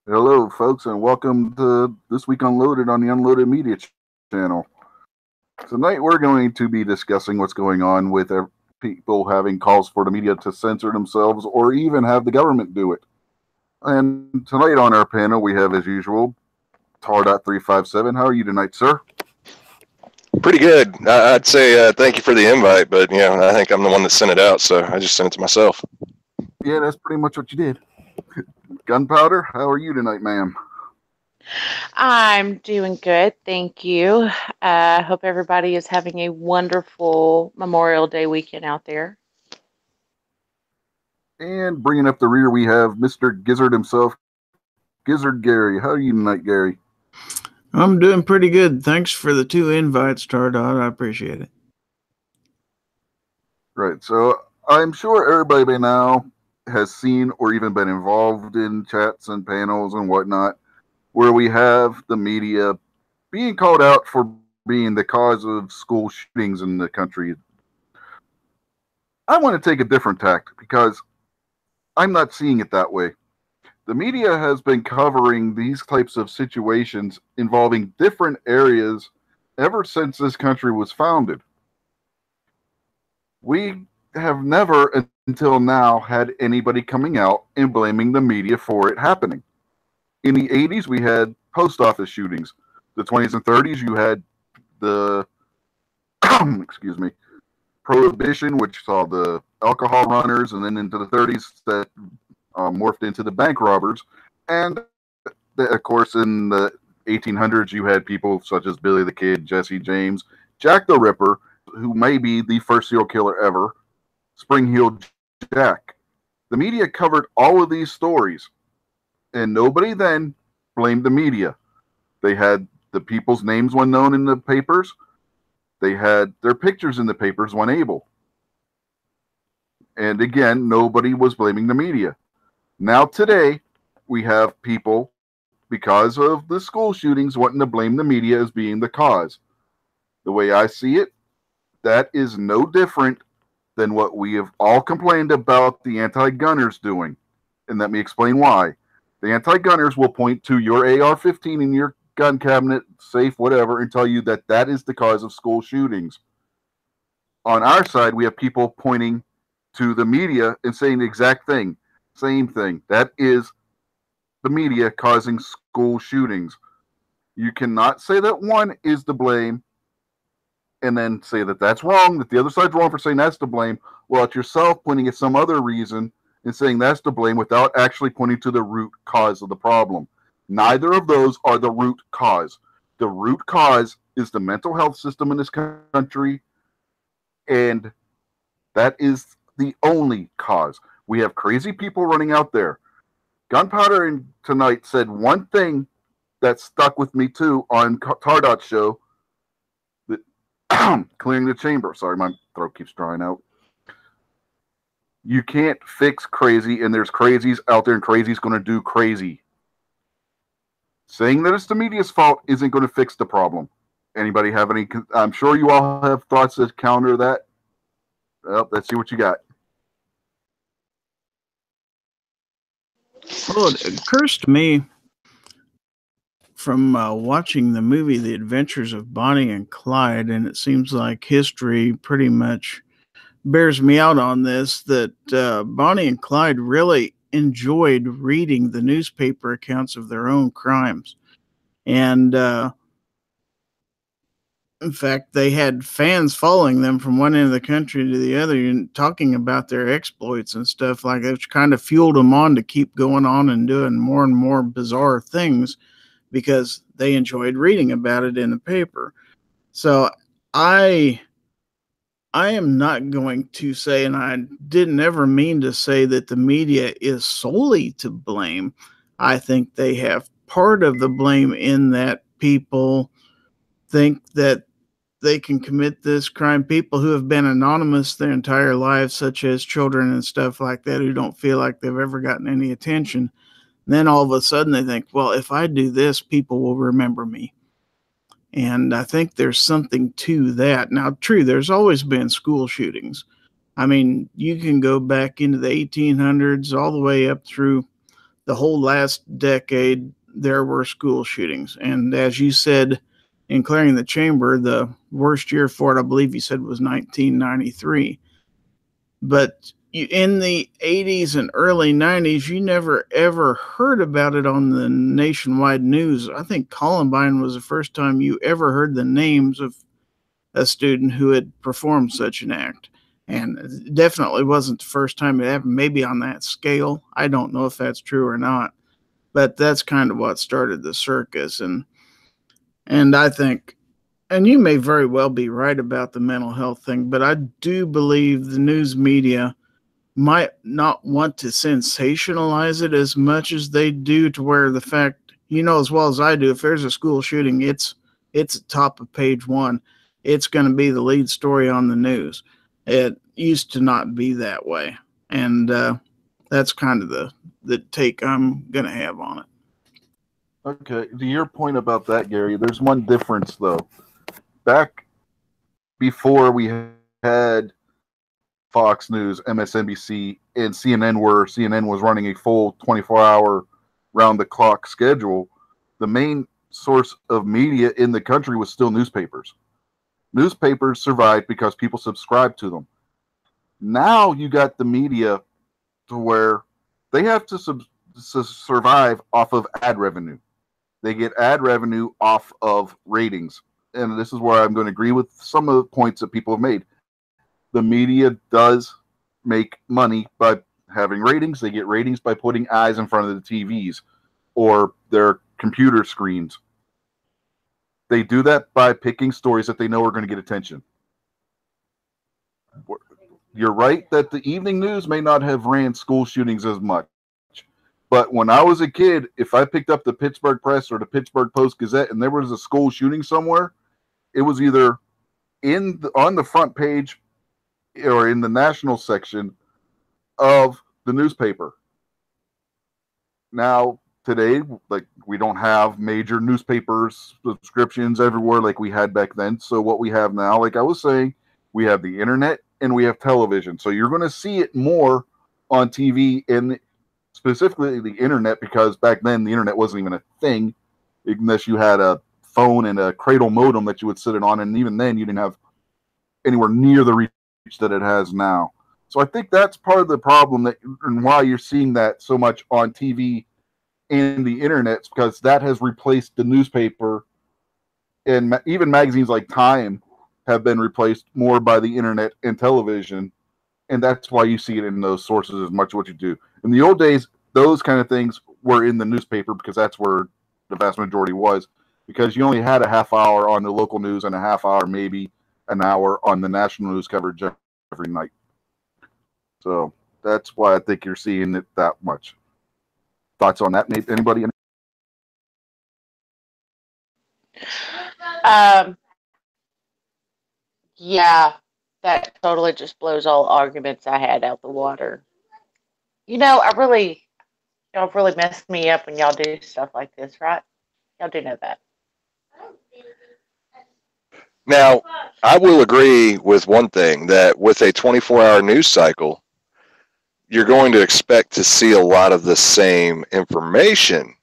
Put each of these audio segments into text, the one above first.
Hello, folks, and welcome to This Week Unloaded on the Unloaded Media channel. Tonight, we're going to be discussing what's going on with people having calls for the media to censor themselves or even have the government do it. And tonight on our panel, we have, as usual, Tar.357. How are you tonight, sir? Pretty good. I'd say thank you for the invite, but I think I'm the one that sent it out, so I just sent it to myself. Yeah, that's pretty much what you did. Gunpowder, how are you tonight, ma'am? I'm doing good, thank you. Hope everybody is having a wonderful Memorial Day weekend out there. And bringing up the rear, we have Mr. Gizzard himself, Gizzard Gary. How are you tonight, Gary? I'm doing pretty good. Thanks for the 2 invites, Tardot. I appreciate it. Right. So I'm sure everybody by now has seen or even been involved in chats and panels and whatnot where we have the media being called out for being the cause of school shootings in the country. I want to take a different tact because I'm not seeing it that way. The media has been covering these types of situations involving different areas ever since this country was founded. We have never until now had anybody coming out and blaming the media for it happening. In the 80s, we had post office shootings. The 20s and 30s, you had the excuse me, prohibition, which saw the alcohol runners, and then into the 30s that morphed into the bank robbers. And of course, in the 1800s, you had people such as Billy the Kid, Jesse James, Jack the Ripper, who may be the first serial killer ever, Spring-Heeled Jack. The media covered all of these stories, and nobody then blamed the media. They had the people's names when known in the papers. They had their pictures in the papers when able. And again, nobody was blaming the media. Now today, we have people, because of the school shootings, wanting to blame the media as being the cause. The way I see it, that is no different than what we have all complained about the anti-gunners doing. And let me explain why. The anti-gunners will point to your AR-15 in your gun cabinet, safe, whatever, and tell you that that is the cause of school shootings. On our side, we have people pointing to the media and saying the exact thing. Same thing. That is the media causing school shootings. You cannot say that one is to blame and then say that that's wrong, that the other side's wrong for saying that's to blame, while it's yourself pointing at some other reason and saying that's to blame without actually pointing to the root cause of the problem. Neither of those are the root cause. The root cause is the mental health system in this country, and that is the only cause. We have crazy people running out there. Gunpowder tonight said one thing that stuck with me too on Tardot's show, that clearing the chamber. Sorry, my throat keeps drying out. You can't fix crazy, and there's crazies out there, and crazy's going to do crazy. Saying that it's the media's fault isn't going to fix the problem. Anybody have any? I'm sure you all have thoughts that counter that. Well, let's see what you got. Well, it occurs to me from watching the movie The Adventures of Bonnie and Clyde, and it seems like history pretty much bears me out on this, that Bonnie and Clyde really enjoyed reading the newspaper accounts of their own crimes. And in fact, they had fans following them from one end of the country to the other and talking about their exploits and stuff like that, which kind of fueled them on to keep going on and doing more and more bizarre things because they enjoyed reading about it in the paper. So I am not going to say, and I didn't ever mean to say, that the media is solely to blame. I think they have part of the blame in that people think that they can commit this crime. People who have been anonymous their entire lives, such as children and stuff like that, who don't feel like they've ever gotten any attention. And then all of a sudden they think, well, if I do this, people will remember me. And I think there's something to that. Now, true, there's always been school shootings. I mean, you can go back into the 1800s all the way up through the whole last decade, there were school shootings. And as you said, in Clearing the Chamber, the worst year for it, I believe you said, was 1993. But in the 80s and early 90s, you never ever heard about it on the nationwide news. I think Columbine was the first time you ever heard the names of a student who had performed such an act. And it definitely wasn't the first time it happened, maybe on that scale. I don't know if that's true or not, but that's kind of what started the circus. And I think, and you may very well be right about the mental health thing, but I do believe the news media might not want to sensationalize it as much as they do, to where the fact, you know as well as I do, if there's a school shooting, it's top of page one. It's going to be the lead story on the news. It used to not be that way. And that's kind of the take I'm going to have on it. Okay, to your point about that, Gary, there's one difference, though. Back before we had Fox News, MSNBC, and CNN, where CNN was running a full 24-hour round-the-clock schedule, the main source of media in the country was still newspapers. Newspapers survived because people subscribed to them. Now you got the media to where they have to survive off of ad revenue. They get ad revenue off of ratings. And this is where I'm going to agree with some of the points that people have made. The media does make money by having ratings. They get ratings by putting eyes in front of the TVs or their computer screens. They do that by picking stories that they know are going to get attention. You're right that the evening news may not have ran school shootings as much. But when I was a kid, if I picked up the Pittsburgh Press or the Pittsburgh Post-Gazette and there was a school shooting somewhere, it was either on the front page or in the national section of the newspaper. Now, today, like, we don't have major newspaper subscriptions everywhere like we had back then. So what we have now, like I was saying, we have the internet and we have television. So you're going to see it more on TV and specifically the internet, because back then the internet wasn't even a thing unless you had a phone and a cradle modem that you would sit it on. And even then you didn't have anywhere near the reach that it has now. So I think that's part of the problem and why you're seeing that so much on TV and the internet, because that has replaced the newspaper, and even magazines like Time have been replaced more by the internet and television, and that's why you see it in those sources as much as what you do. In the old days, those kind of things were in the newspaper because that's where the vast majority was, because you only had a half hour on the local news and a half hour, maybe an hour on the national news coverage every night. So that's why I think you're seeing it that much. Thoughts on that, anybody? Yeah, that totally just blows all arguments I had out the water. You know, y'all really mess me up when y'all do stuff like this, right? Y'all do know that. Now, I will agree with one thing, that with a 24-hour news cycle, you're going to expect to see a lot of the same information.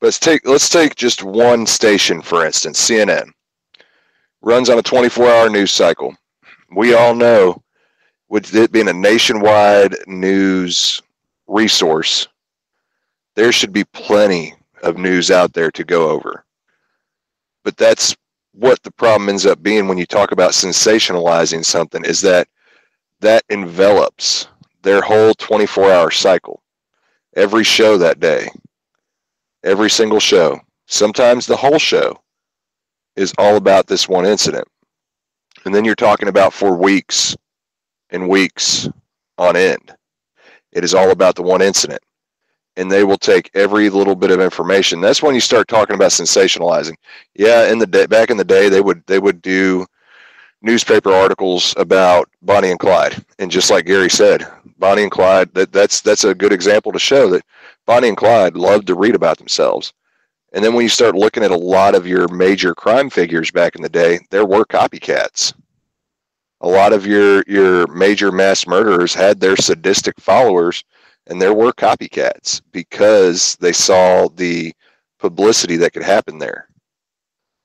Let's take just one station, for instance, CNN. Runs on a 24-hour news cycle. We all know, with it being a nationwide news resource, there should be plenty of news out there to go over. But that's what the problem ends up being when you talk about sensationalizing something, is that envelops their whole 24-hour cycle. Every show that day, every single show, sometimes the whole show, is all about this one incident. And then you're talking about for weeks and weeks on end. It is all about the one incident. And they will take every little bit of information. That's when you start talking about sensationalizing. Yeah, back in the day, they would do newspaper articles about Bonnie and Clyde. And just like Gary said, Bonnie and Clyde, that's a good example to show that Bonnie and Clyde loved to read about themselves. And then when you start looking at a lot of your major crime figures back in the day, there were copycats. A lot of your major mass murderers had their sadistic followers And there were copycats because they saw the publicity that could happen there.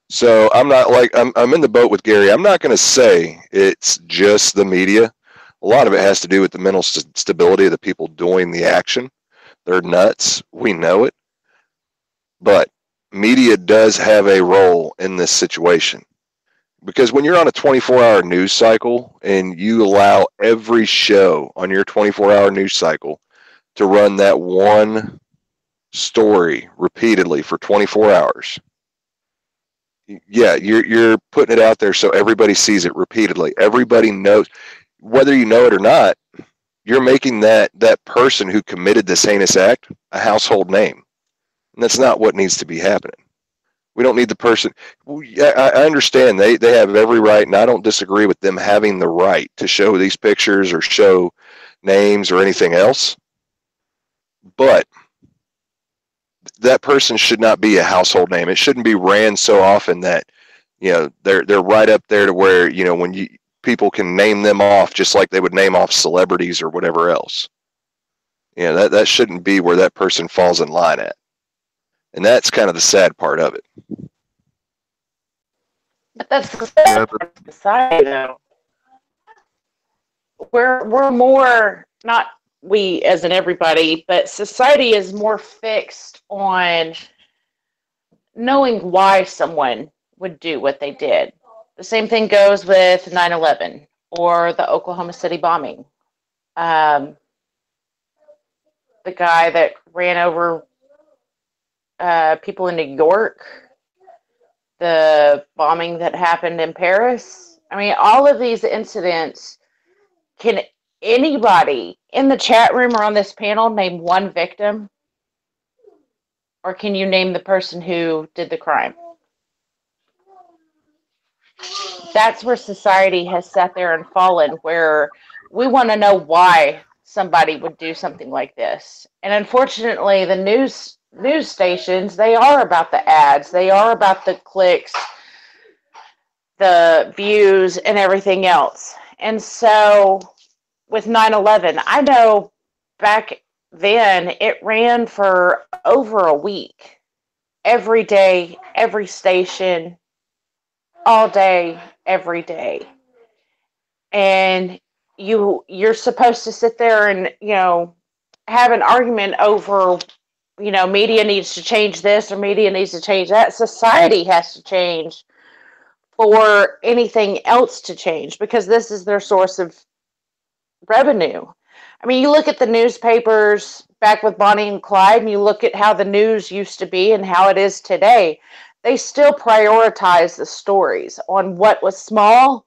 So I'm not like, I'm in the boat with Gary. I'm not going to say it's just the media. A lot of it has to do with the mental stability of the people doing the action. They're nuts. We know it. But media does have a role in this situation. Because when you're on a 24-hour news cycle and you allow every show on your 24-hour news cycle to run that one story repeatedly for 24 hours, yeah, you're putting it out there so everybody sees it repeatedly. Everybody knows, whether you know it or not, you're making that person who committed this heinous act a household name. And that's not what needs to be happening. We don't need the person. I understand they have every right, and I don't disagree with them having the right to show these pictures or show names or anything else. But that person should not be a household name. It shouldn't be ran so often that, you know, they're right up there to where, you know, when people can name them off just like they would name off celebrities or whatever else. You know, that shouldn't be where that person falls in line at. And that's kind of the sad part of it. But that's the sad part of society, though. We're more, not we as in everybody, but society is more fixed on knowing why someone would do what they did. The same thing goes with 9/11 or the Oklahoma City bombing. The guy that ran over people in New York, the bombing that happened in Paris. I mean, all of these incidents, can anybody in the chat room or on this panel name one victim? Or can you name the person who did the crime? That's where society has sat there and fallen, where we want to know why somebody would do something like this. And unfortunately, the news stations, they are about the ads, they are about the clicks, the views, and everything else. And so with 9/11, I know back then it ran for over a week. Every day, every station, all day, every day. And you're supposed to sit there and, you know, have an argument over, you know, media needs to change this or media needs to change that. Society has to change for anything else to change, because this is their source of revenue. I mean, you look at the newspapers back with Bonnie and Clyde, and you look at how the news used to be and how it is today. They still prioritize the stories on what was small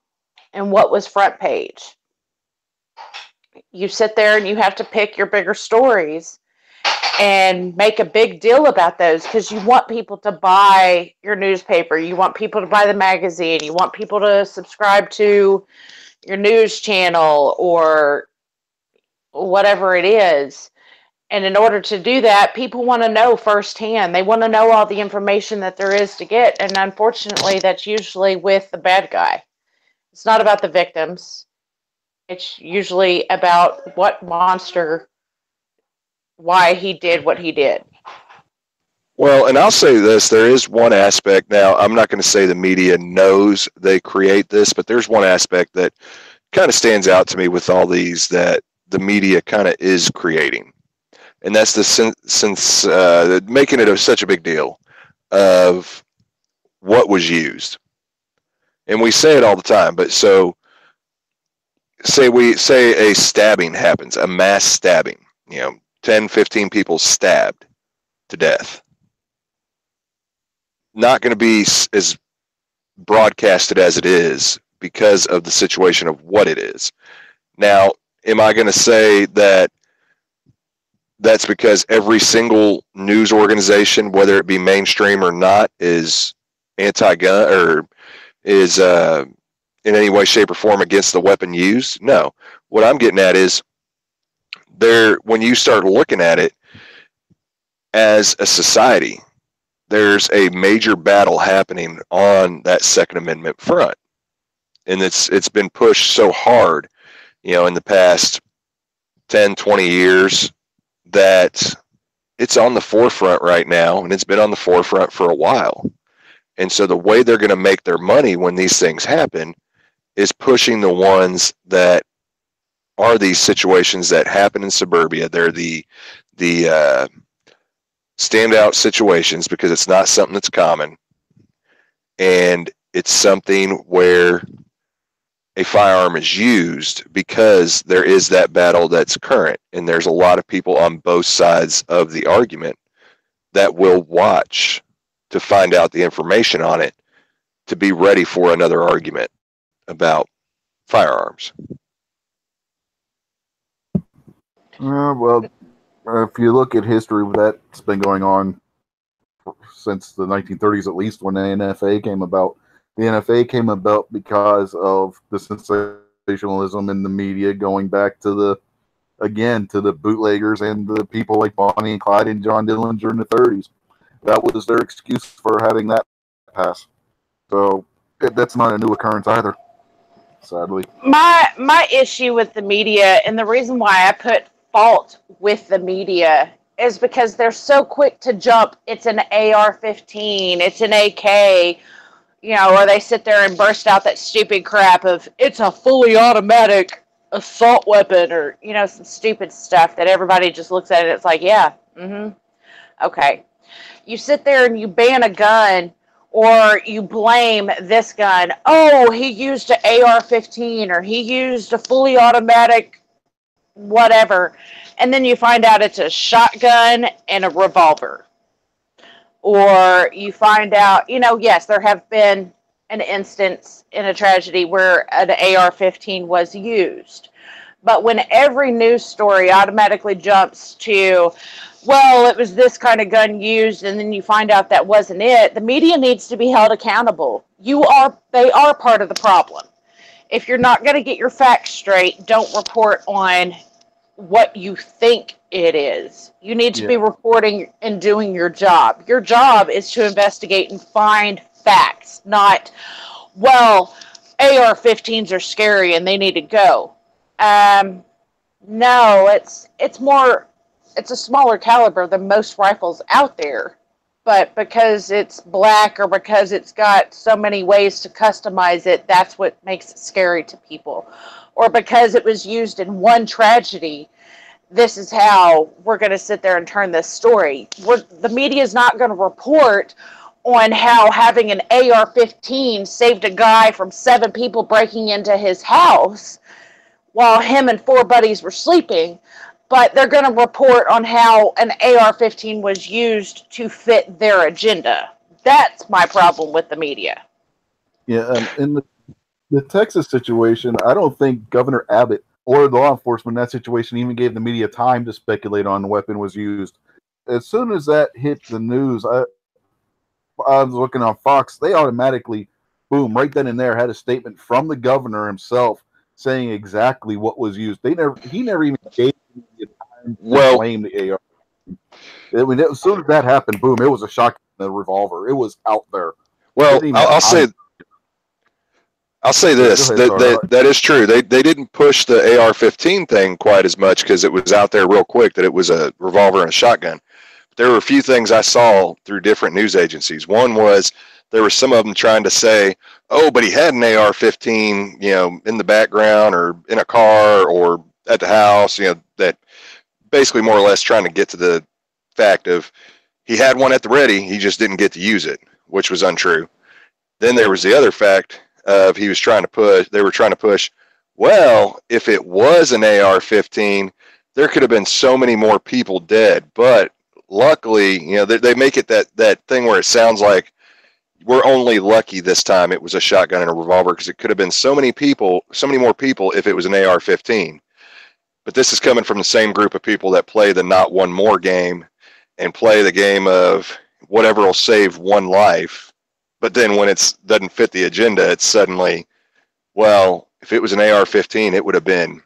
and what was front page. You sit there and you have to pick your bigger stories and make a big deal about those, because you want people to buy your newspaper, you want people to buy the magazine, you want people to subscribe to your news channel or whatever it is. And in order to do that, people want to know firsthand. They want to know all the information that there is to get. And unfortunately, that's usually with the bad guy. It's not about the victims. It's usually about what monster, why he did what he did. Well, and I'll say this, there is one aspect. Now, I'm not going to say the media knows they create this, but there's one aspect that kind of stands out to me with all these that the media kind of is creating. And that's the making it such a big deal of what was used. And we say it all the time, but so say a stabbing happens, a mass stabbing, 10, 15 people stabbed to death. Not going to be as broadcasted as it is because of the situation of what it is. Now, am I going to say that that's because every single news organization, whether it be mainstream or not, is anti-gun or is in any way, shape, or form against the weapon used? No. What I'm getting at is when you start looking at it as a society, there's a major battle happening on that Second Amendment front. And it's been pushed so hard, in the past 10, 20 years that it's on the forefront right now, and it's been on the forefront for a while. And so the way they're going to make their money when these things happen is pushing the ones that are these situations that happen in suburbia. They're the standout situations because it's not something that's common. And it's something where a firearm is used because there is that battle that's current. And there's a lot of people on both sides of the argument that will watch to find out the information on it to be ready for another argument about firearms. Well, if you look at history, that's been going on since the 1930s, at least, when the NFA came about. The NFA came about because of the sensationalism in the media, going back to the bootleggers and the people like Bonnie and Clyde and John Dillinger in the 30s. That was their excuse for having that pass. So that's not a new occurrence either, sadly. My issue with the media, and the reason why I put fault with the media, is because they're so quick to jump. It's an AR-15, it's an AK, or they sit there and burst out that stupid crap of it's a fully automatic assault weapon, or some stupid stuff that everybody just looks at it. It's like, yeah, okay. You sit there and you ban a gun, or you blame this gun. Oh, he used an AR-15, or he used a fully automatic whatever. And then you find out it's a shotgun and a revolver. Or you find out, yes, there have been an instance in a tragedy where an AR-15 was used. But when every news story automatically jumps to, well, it was this kind of gun used, and then you find out that wasn't it, the media needs to be held accountable. They are part of the problem. If you're not going to get your facts straight, don't report on what you think it is. You need to be reporting and doing your job. Your job is to investigate and find facts, not, well, AR-15s are scary and they need to go. No, it's a smaller caliber than most rifles out there, but because it's black or because it's got so many ways to customize it, that's what makes it scary to people. Or because it was used in one tragedy, this is how we're going to sit there and turn this story. The media is not going to report on how having an AR-15 saved a guy from 7 people breaking into his house while him and 4 buddies were sleeping, but they're going to report on how an AR-15 was used to fit their agenda. That's my problem with the media. Yeah, in the Texas situation, I don't think Governor Abbott or the law enforcement in that situation even gave the media time to speculate on the weapon was used. As soon as that hit the news, I was looking on Fox, they automatically, boom, right then and there, had a statement from the governor himself saying exactly what was used. He never even gave the time to claim the AR. As soon as that happened, boom, it was a shotgun and a revolver. It was out there. Well, I'll say this, that is true. They didn't push the AR-15 thing quite as much because it was out there real quick that it was a revolver and a shotgun. There were a few things I saw through different news agencies. One was there were some of them trying to say, oh, but he had an AR-15, in the background or in a car or at the house, that basically more or less trying to get to the fact of he had one at the ready, he just didn't get to use it, which was untrue. Then there was the other fact of they were trying to push, well, if it was an AR-15, there could have been so many more people dead. But luckily, they make it that thing where it sounds like we're only lucky this time it was a shotgun and a revolver because it could have been so many more people if it was an AR-15. But this is coming from the same group of people that play the not one more game and play the game of whatever will save one life. But then when it doesn't fit the agenda, it's suddenly, well, if it was an AR-15, it would have been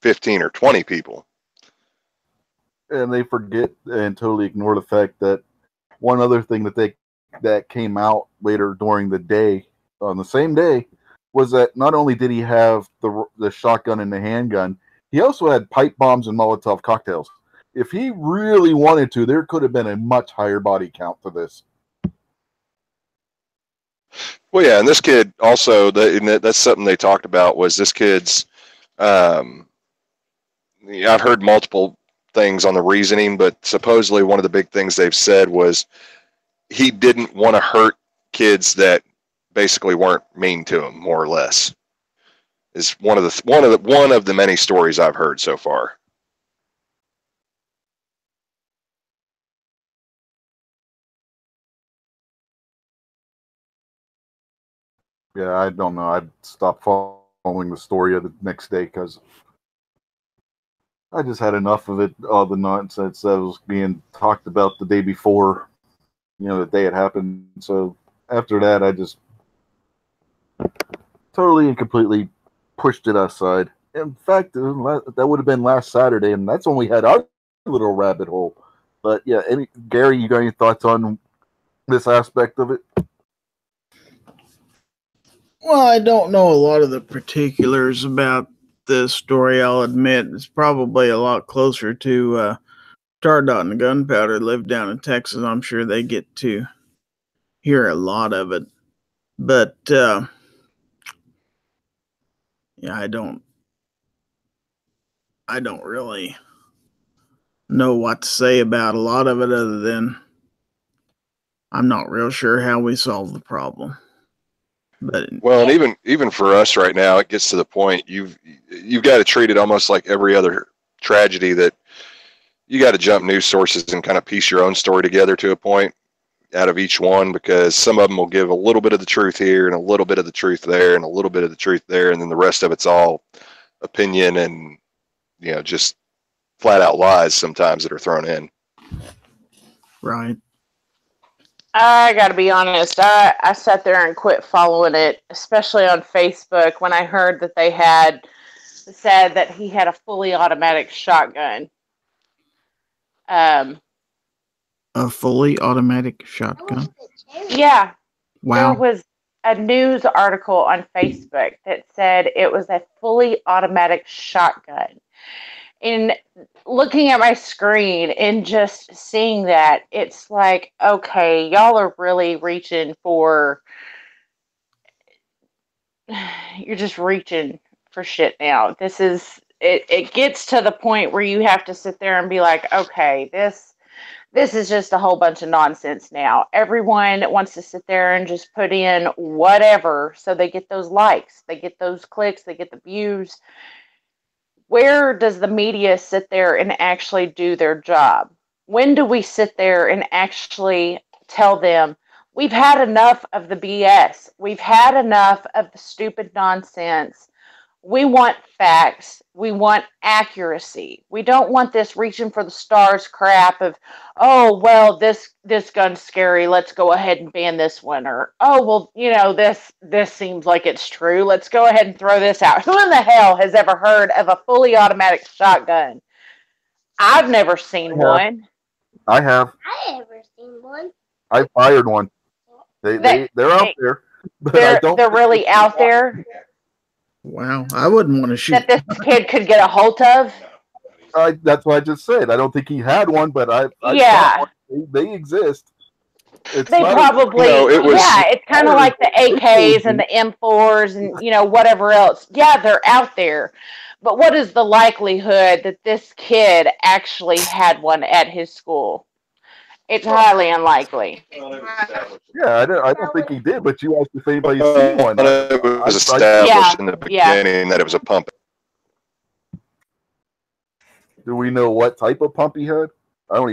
15 or 20 people. And they forget and totally ignore the fact that one other thing that came out later during the day, on the same day, was that not only did he have the shotgun and the handgun, he also had pipe bombs and Molotov cocktails. if he really wanted to, there could have been a much higher body count to this. Well, yeah, and this kid also, that's something they talked about, was this kid's, I've heard multiple things on the reasoning, but supposedly one of the big things they've said was he didn't want to hurt kids that basically weren't mean to him, more or less. Is one of the many stories I've heard so far. Yeah, I don't know. I stopped following the story of the next day because I just had enough of it, all the nonsense that was being talked about the day before, the day it happened. So after that, I just totally and completely pushed it aside. In fact, that would have been last Saturday, and that's when we had our little rabbit hole. But yeah, Gary, you got any thoughts on this aspect of it? Well, I don't know a lot of the particulars about this story, I'll admit. It's probably a lot closer to Tardot and Gunpowder live down in Texas. I'm sure they get to hear a lot of it. But, yeah, I don't really know what to say about a lot of it other than I'm not real sure how we solve the problem. But well, and even for us right now, it gets to the point you've got to treat it almost like every other tragedy, that you got to jump news sources and kind of piece your own story together to a point out of each one, because some of them will give a little bit of the truth here and a little bit of the truth there and a little bit of the truth there, and then the rest of it's all opinion and just flat out lies sometimes that are thrown in. Right. I gotta be honest, I sat there and quit following it, especially on Facebook, when I heard that they had said that he had a fully automatic shotgun. A fully automatic shotgun? Yeah. Wow. There was a news article on Facebook that said it was a fully automatic shotgun. And looking at my screen and just seeing that, it's like, okay, y'all are really reaching for, you're just reaching for shit now. It gets to the point where you have to sit there and be like, okay, this is just a whole bunch of nonsense now. Everyone wants to sit there and just put in whatever so they get those likes, they get those clicks, they get the views. Where does the media sit there and actually do their job? When do we sit there and actually tell them, we've had enough of the BS. We've had enough of the stupid nonsense. We want facts. We want accuracy. We don't want this reaching for the stars crap of, oh, well, this gun's scary. Let's go ahead and ban this one. Or, oh, well, this seems like it's true. Let's go ahead and throw this out. Who in the hell has ever heard of a fully automatic shotgun? I've never seen one. I have. I never seen one. I fired one. They're out there. But they're really out there. Wow, I wouldn't want to shoot. That this kid could get a hold of. That's what I just said. I don't think he had one, but I yeah, they exist. They probably, it's kind of like the AKs and the M4s and whatever else. Yeah, they're out there, but what is the likelihood that this kid actually had one at his school? It's highly unlikely. Yeah, I don't think he did, but you asked if anybody's seen one. It was established in the beginning that it was a pump. Do we know what type of pump he had? Like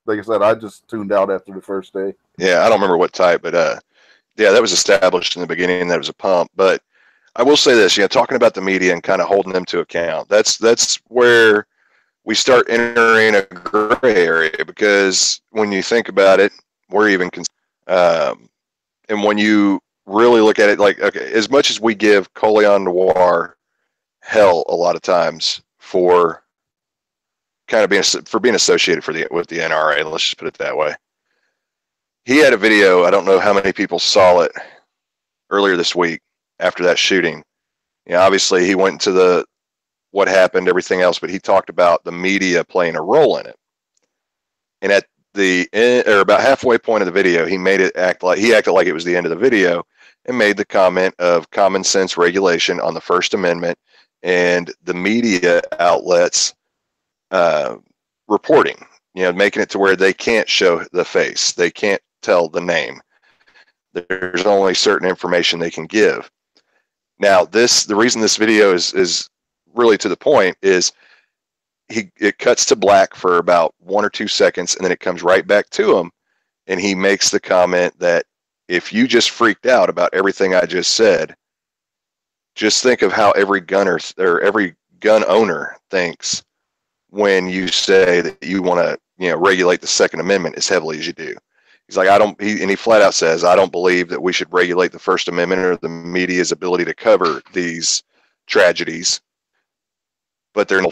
I said, I just tuned out after the first day. Yeah, I don't remember what type, but yeah, that was established in the beginning that it was a pump. But I will say this, talking about the media and kind of holding them to account, that's where we start entering a gray area, because when you think about it, we're even, and when you really look at it, like, okay, as much as we give Colion Noir hell a lot of times for kind of being associated with the NRA, let's just put it that way. He had a video, I don't know how many people saw it earlier this week after that shooting. Obviously he went to what happened, everything else, but he talked about the media playing a role in it. And at the end, or about halfway point of the video, he made it acted like it was the end of the video and made the comment of common sense regulation on the First Amendment and the media outlets reporting, making it to where they can't show the face, they can't tell the name. There's only certain information they can give. Now, the reason this video is really to the point is it cuts to black for about 1 or 2 seconds, and then it comes right back to him, and he makes the comment that if you just freaked out about everything I just said, just think of how every gunner or every gun owner thinks when you say that you want to, regulate the Second Amendment as heavily as you do. He's like, he flat out says, I don't believe that we should regulate the First Amendment or the media's ability to cover these tragedies, but they're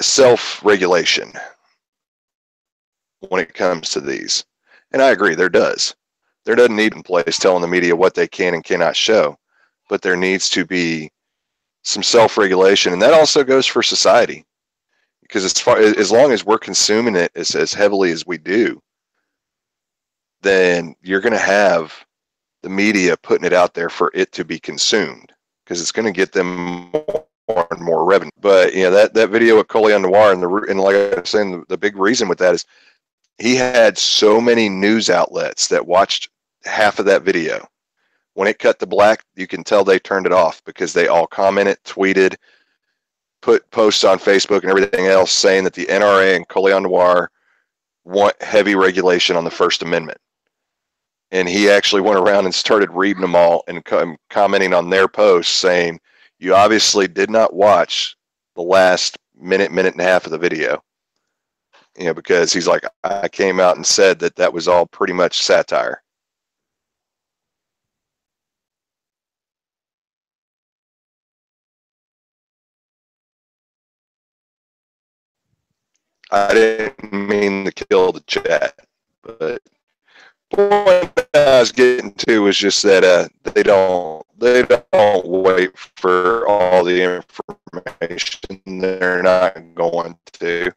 self-regulation when it comes to these. And I agree, there doesn't need in place telling the media what they can and cannot show, but there needs to be some self-regulation, and that also goes for society, because as long as we're consuming it as heavily as we do, then you're going to have the media putting it out there for it to be consumed, because it's going to get them more and more revenue. But that video with Colion Noir, and like I was saying, the big reason with that is he had so many news outlets that watched half of that video. When it cut to black, you can tell they turned it off, because they all commented, tweeted, put posts on Facebook and everything else saying that the NRA and Colion Noir want heavy regulation on the First Amendment. And he actually went around and started reading them all and commenting on their posts saying, you obviously did not watch the last minute and a half of the video. Because he's like, I came out and said that was all pretty much satire. I didn't mean to kill the chat, but what I was getting to was just that they don't wait for all the information. They're not going to,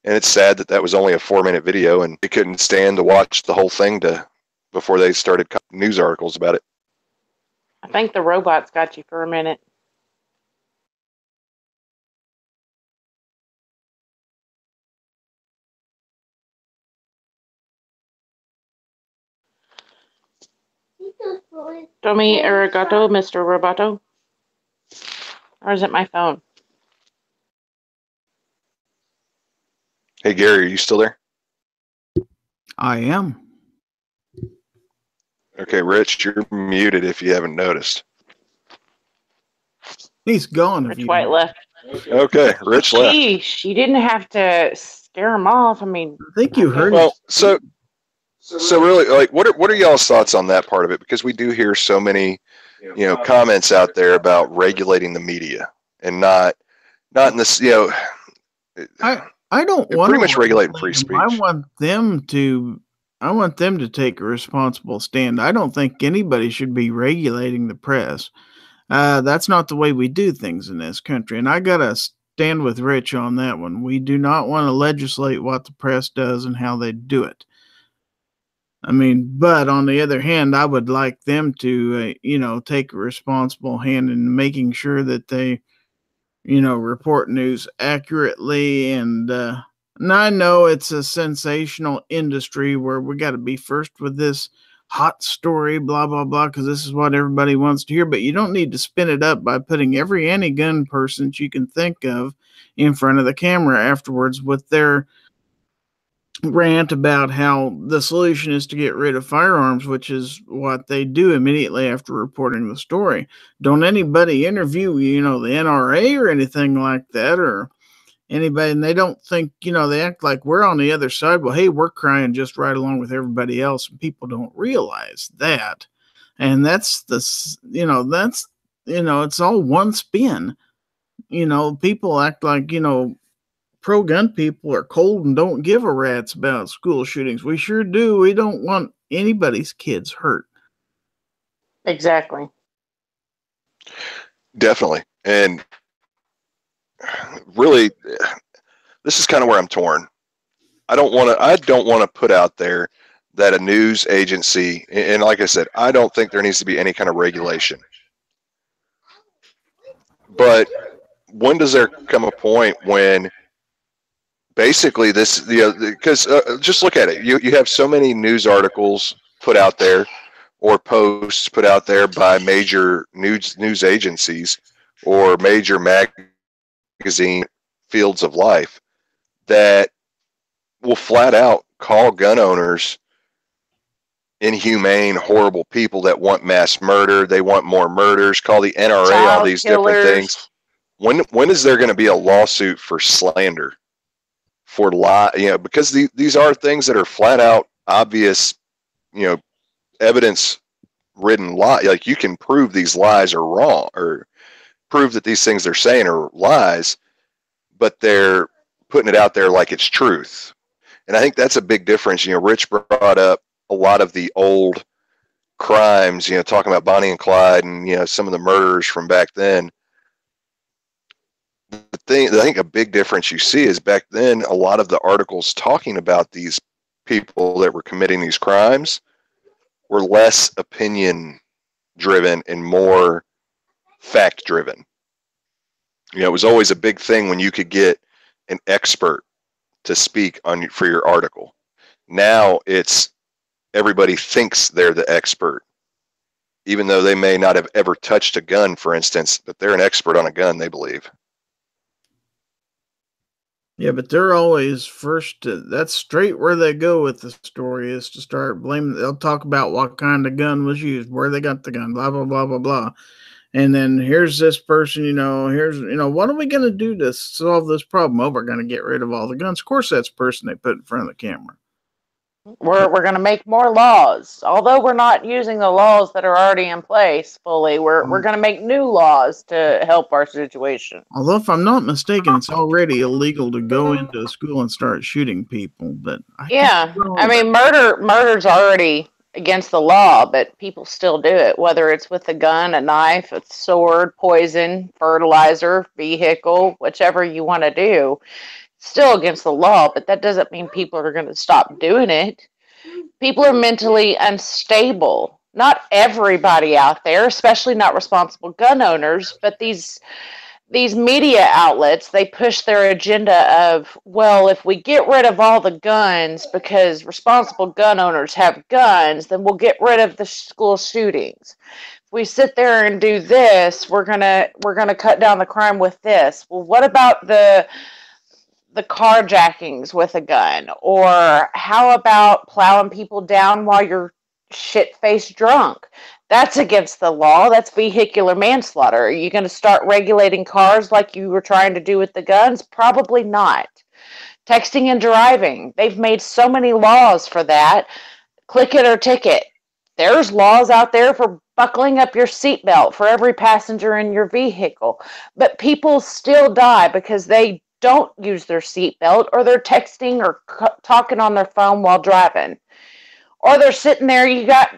and it's sad that was only a 4-minute video, and they couldn't stand to watch the whole thing before they started news articles about it. I think the robots got you for a minute. Domi arigato, Mr. Roboto. Or is it my phone? Hey, Gary, are you still there? I am. Okay, Rich, you're muted if you haven't noticed. He's gone. Rich White left. Okay, Rich left. Sheesh, you didn't have to scare him off. I mean, I think you heard. Well, so really, like, what are y'all's thoughts on that part of it? Because we do hear so many, comments out there about regulating the media and not in this, I don't want pretty much regulating free speech. I want them to take a responsible stand. I don't think anybody should be regulating the press. That's not the way we do things in this country. And I gotta stand with Rich on that one. We do not want to legislate what the press does and how they do it. I mean, but on the other hand, I would like them to, take a responsible hand in making sure that they, report news accurately. And I know it's a sensational industry where we got to be first with this hot story, blah, blah, blah, because this is what everybody wants to hear. But you don't need to spin it up by putting every anti-gun person that you can think of in front of the camera afterwards with their rant about how the solution is to get rid of firearms, which is what they do immediately after reporting the story. Don't anybody interview, the NRA or anything like that, or anybody, and they don't think, they act like we're on the other side. Well, hey, we're crying just right along with everybody else, and people don't realize that. And that's it's all one spin. People act like, pro-gun people are cold and don't give a rat's about school shootings. We sure do. We don't want anybody's kids hurt. Exactly. Definitely. And really, this is kind of where I'm torn. I don't want to put out there that a news agency, and like I said, I don't think there needs to be any kind of regulation. But when does there come a point when basically this, because just look at it, you have so many news articles put out there or posts put out there by major news agencies or major magazine fields of life that will flat out call gun owners inhumane, horrible people that want mass murder. They want more murders, call the NRA, all these different things. When is there going to be a lawsuit for slander, for lie? You know, because these are things that are flat out obvious, you know, evidence ridden lie. Like, you can prove these lies are wrong or prove that these things they're saying are lies, but they're putting it out there like it's truth. And I think that's a big difference. You know, Rich brought up a lot of the old crimes, you know, talking about Bonnie and Clyde and, you know, some of the murders from back then. I think a big difference you see is back then, a lot of the articles talking about these people that were committing these crimes were less opinion driven and more fact driven. You know, it was always a big thing when you could get an expert to speak on for your article. Now it's everybody thinks they're the expert, even though they may not have ever touched a gun, for instance, but they're an expert on a gun, they believe. Yeah, but they're always first. That's straight where they go with the story, is to start blaming. They'll talk about what kind of gun was used, where they got the gun, blah, blah, blah, blah, blah. And then here's this person, what are we going to do to solve this problem? Oh, we're going to get rid of all the guns. Of course, that's the person they put in front of the camera. We're going to make more laws. Although we're not using the laws that are already in place fully, we're going to make new laws to help our situation. Although, if I'm not mistaken, it's already illegal to go into a school and start shooting people. But I mean, murder's already against the law, but people still do it, whether it's with a gun, a knife, a sword, poison, fertilizer, vehicle, whichever you want to do. Still against the law, but that doesn't mean people are going to stop doing it. People are mentally unstable. Not everybody out there, especially not responsible gun owners, but these media outlets, they push their agenda of, well, if we get rid of all the guns because responsible gun owners have guns, then we'll get rid of the school shootings. If we sit there and do this, we're gonna cut down the crime with this. Well, what about the carjackings with a gun? Or how about plowing people down while you're shit-faced drunk? That's against the law. That's vehicular manslaughter. Are you going to start regulating cars like you were trying to do with the guns? Probably not. Texting and driving. They've made so many laws for that. Click it or ticket. There's laws out there for buckling up your seatbelt for every passenger in your vehicle. But people still die because they don't use their seatbelt, or they're texting or talking on their phone while driving. Or they're sitting there, you got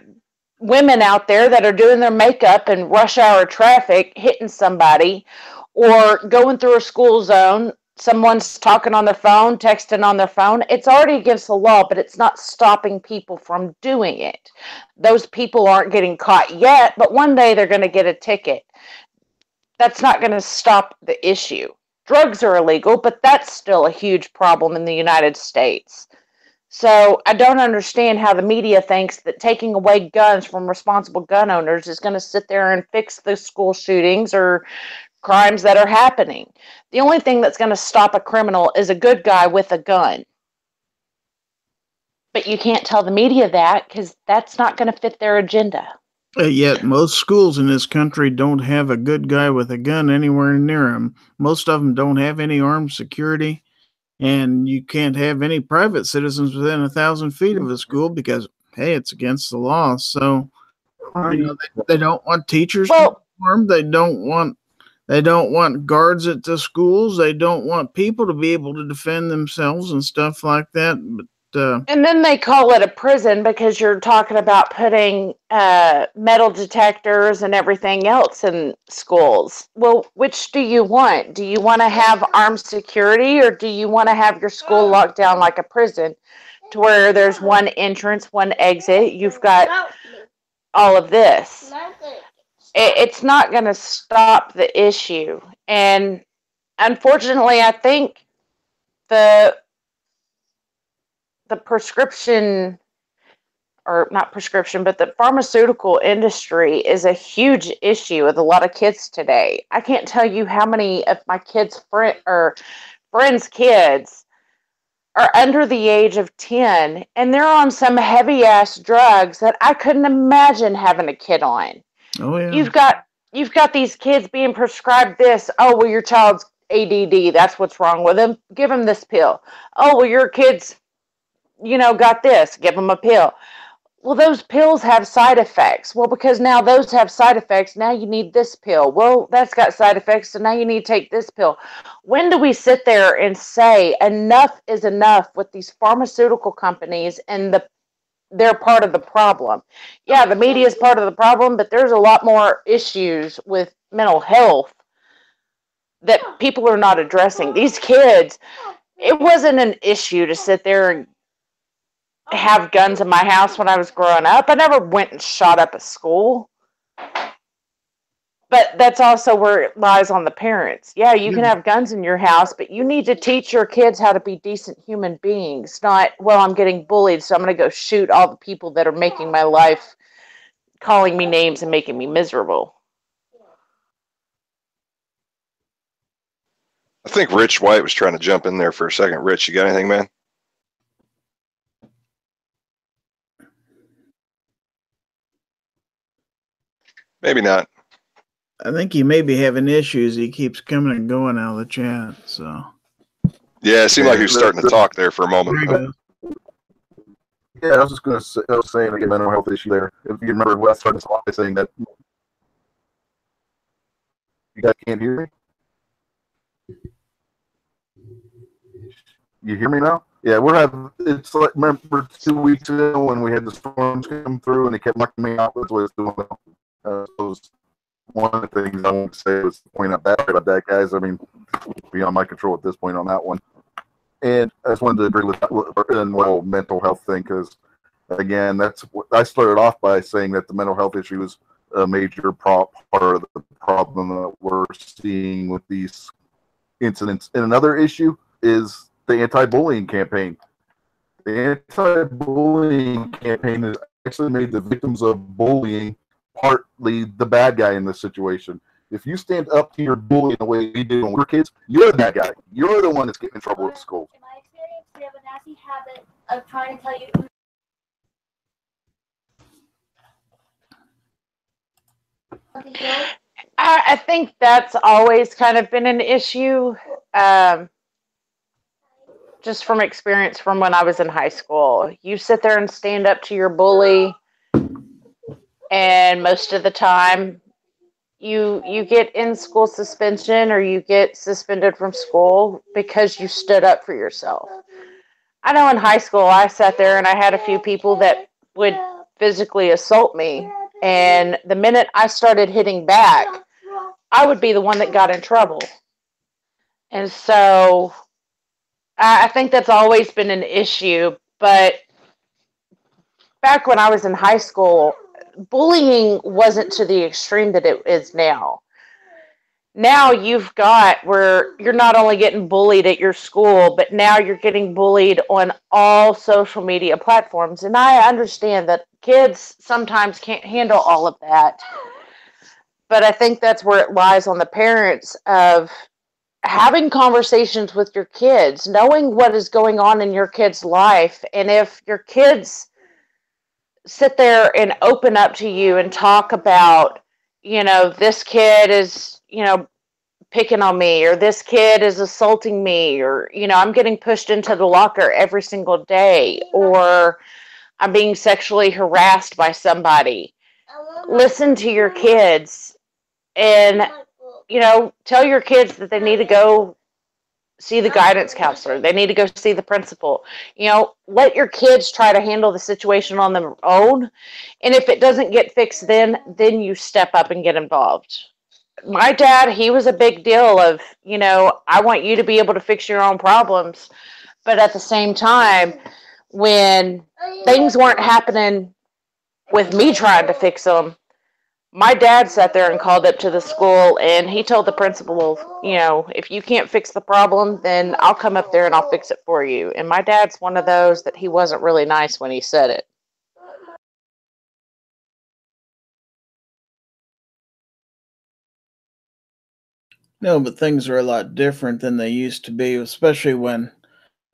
women out there that are doing their makeup in rush hour traffic, hitting somebody, or going through a school zone, someone's talking on their phone, texting on their phone. It's already against the law, but it's not stopping people from doing it. Those people aren't getting caught yet, but one day they're going to get a ticket. That's not going to stop the issue. Drugs are illegal, but that's still a huge problem in the United States. So I don't understand how the media thinks that taking away guns from responsible gun owners is going to sit there and fix the school shootings or crimes that are happening. The only thing that's going to stop a criminal is a good guy with a gun. But you can't tell the media that, because that's not going to fit their agenda. Yet most schools in this country don't have a good guy with a gun anywhere near them. Most of them don't have any armed security, and you can't have any private citizens within 1,000 feet of a school because, hey, it's against the law. So, they don't want teachers to perform. They don't want guards at the schools. They don't want people to be able to defend themselves and stuff like that. But And then they call it a prison because you're talking about putting metal detectors and everything else in schools. Well, which do you want? Do you want to have armed security, or do you want to have your school locked down like a prison to where there's one entrance, one exit? You've got all of this. It's not going to stop the issue. And unfortunately, I think the prescription, or not prescription, but the pharmaceutical industry is a huge issue with a lot of kids today. I can't tell you how many of my kids' friends' kids are under the age of 10, and they're on some heavy ass drugs that I couldn't imagine having a kid on. Oh yeah. You've got these kids being prescribed this. Oh, well, your child's ADD. That's what's wrong with him. Give him this pill. Oh, well, your kid's, got this. Give them a pill. Well, those pills have side effects. Well, because now those have side effects, now you need this pill. Well, that's got side effects, so now you need to take this pill. When do we sit there and say enough is enough with these pharmaceutical companies, and they're part of the problem? Yeah, the media is part of the problem, but there's a lot more issues with mental health that people are not addressing. These kids, it wasn't an issue to sit there and have guns in my house when I was growing up. I never went and shot up a school. But that's also where it lies on the parents. Yeah, you can have guns in your house, but you need to teach your kids how to be decent human beings. Not, well, I'm getting bullied, so I'm going to go shoot all the people that are making my life, calling me names and making me miserable. I think Rich White was trying to jump in there for a second. Rich, you got anything, man? Maybe not. I think he may be having issues. He keeps coming and going out of the chat. So yeah, it seemed like he was starting to talk there for a moment. Yeah, I was just going to say, I was saying again, mental health issue there. If you remember what I started by saying that, you guys can't hear me. You hear me now? Yeah, it's like, remember 2 weeks ago when we had the storms come through and they kept knocking me out? That's what it's doing now. So one of the things I want to say was to point out that about that, guys. I mean, beyond my control at this point on that one. And I just wanted to agree with that mental health thing, because, again, that's what I started off by saying, that the mental health issue is a major part of the problem that we're seeing with these incidents. And another issue is the anti-bullying campaign. The anti-bullying campaign has actually made the victims of bullying partly the bad guy in this situation. If you stand up to your bully in the way we did when we were kids, you're the bad guy. You're the one that's getting in trouble at school. In my experience, we have a nasty habit of trying to tell you. I think that's always kind of been an issue, just from experience from when I was in high school. You sit there and stand up to your bully, and most of the time you get in-school suspension, or you get suspended from school because you stood up for yourself. I know in high school I sat there and I had a few people that would physically assault me, and the minute I started hitting back, I would be the one that got in trouble. And so I think that's always been an issue. But back when I was in high school, bullying wasn't to the extreme that it is now. Now you've got where you're not only getting bullied at your school, but now you're getting bullied on all social media platforms. And I understand that kids sometimes can't handle all of that. But I think that's where it lies on the parents of having conversations with your kids, knowing what is going on in your kid's life. And if your kids sit there and open up to you and talk about, this kid is, picking on me, or this kid is assaulting me, or, I'm getting pushed into the locker every single day, or I'm being sexually harassed by somebody. Listen to your kids and, tell your kids that they need to go see the guidance counselor. They need to go see the principal. Let your kids try to handle the situation on their own. And if it doesn't get fixed, then you step up and get involved. My dad, he was a big deal of, I want you to be able to fix your own problems. But at the same time, when things weren't happening with me trying to fix them, my dad sat there and called up to the school, and he told the principal, if you can't fix the problem, then I'll come up there and I'll fix it for you. And my dad's one of those that he wasn't really nice when he said it. No, but things are a lot different than they used to be, especially when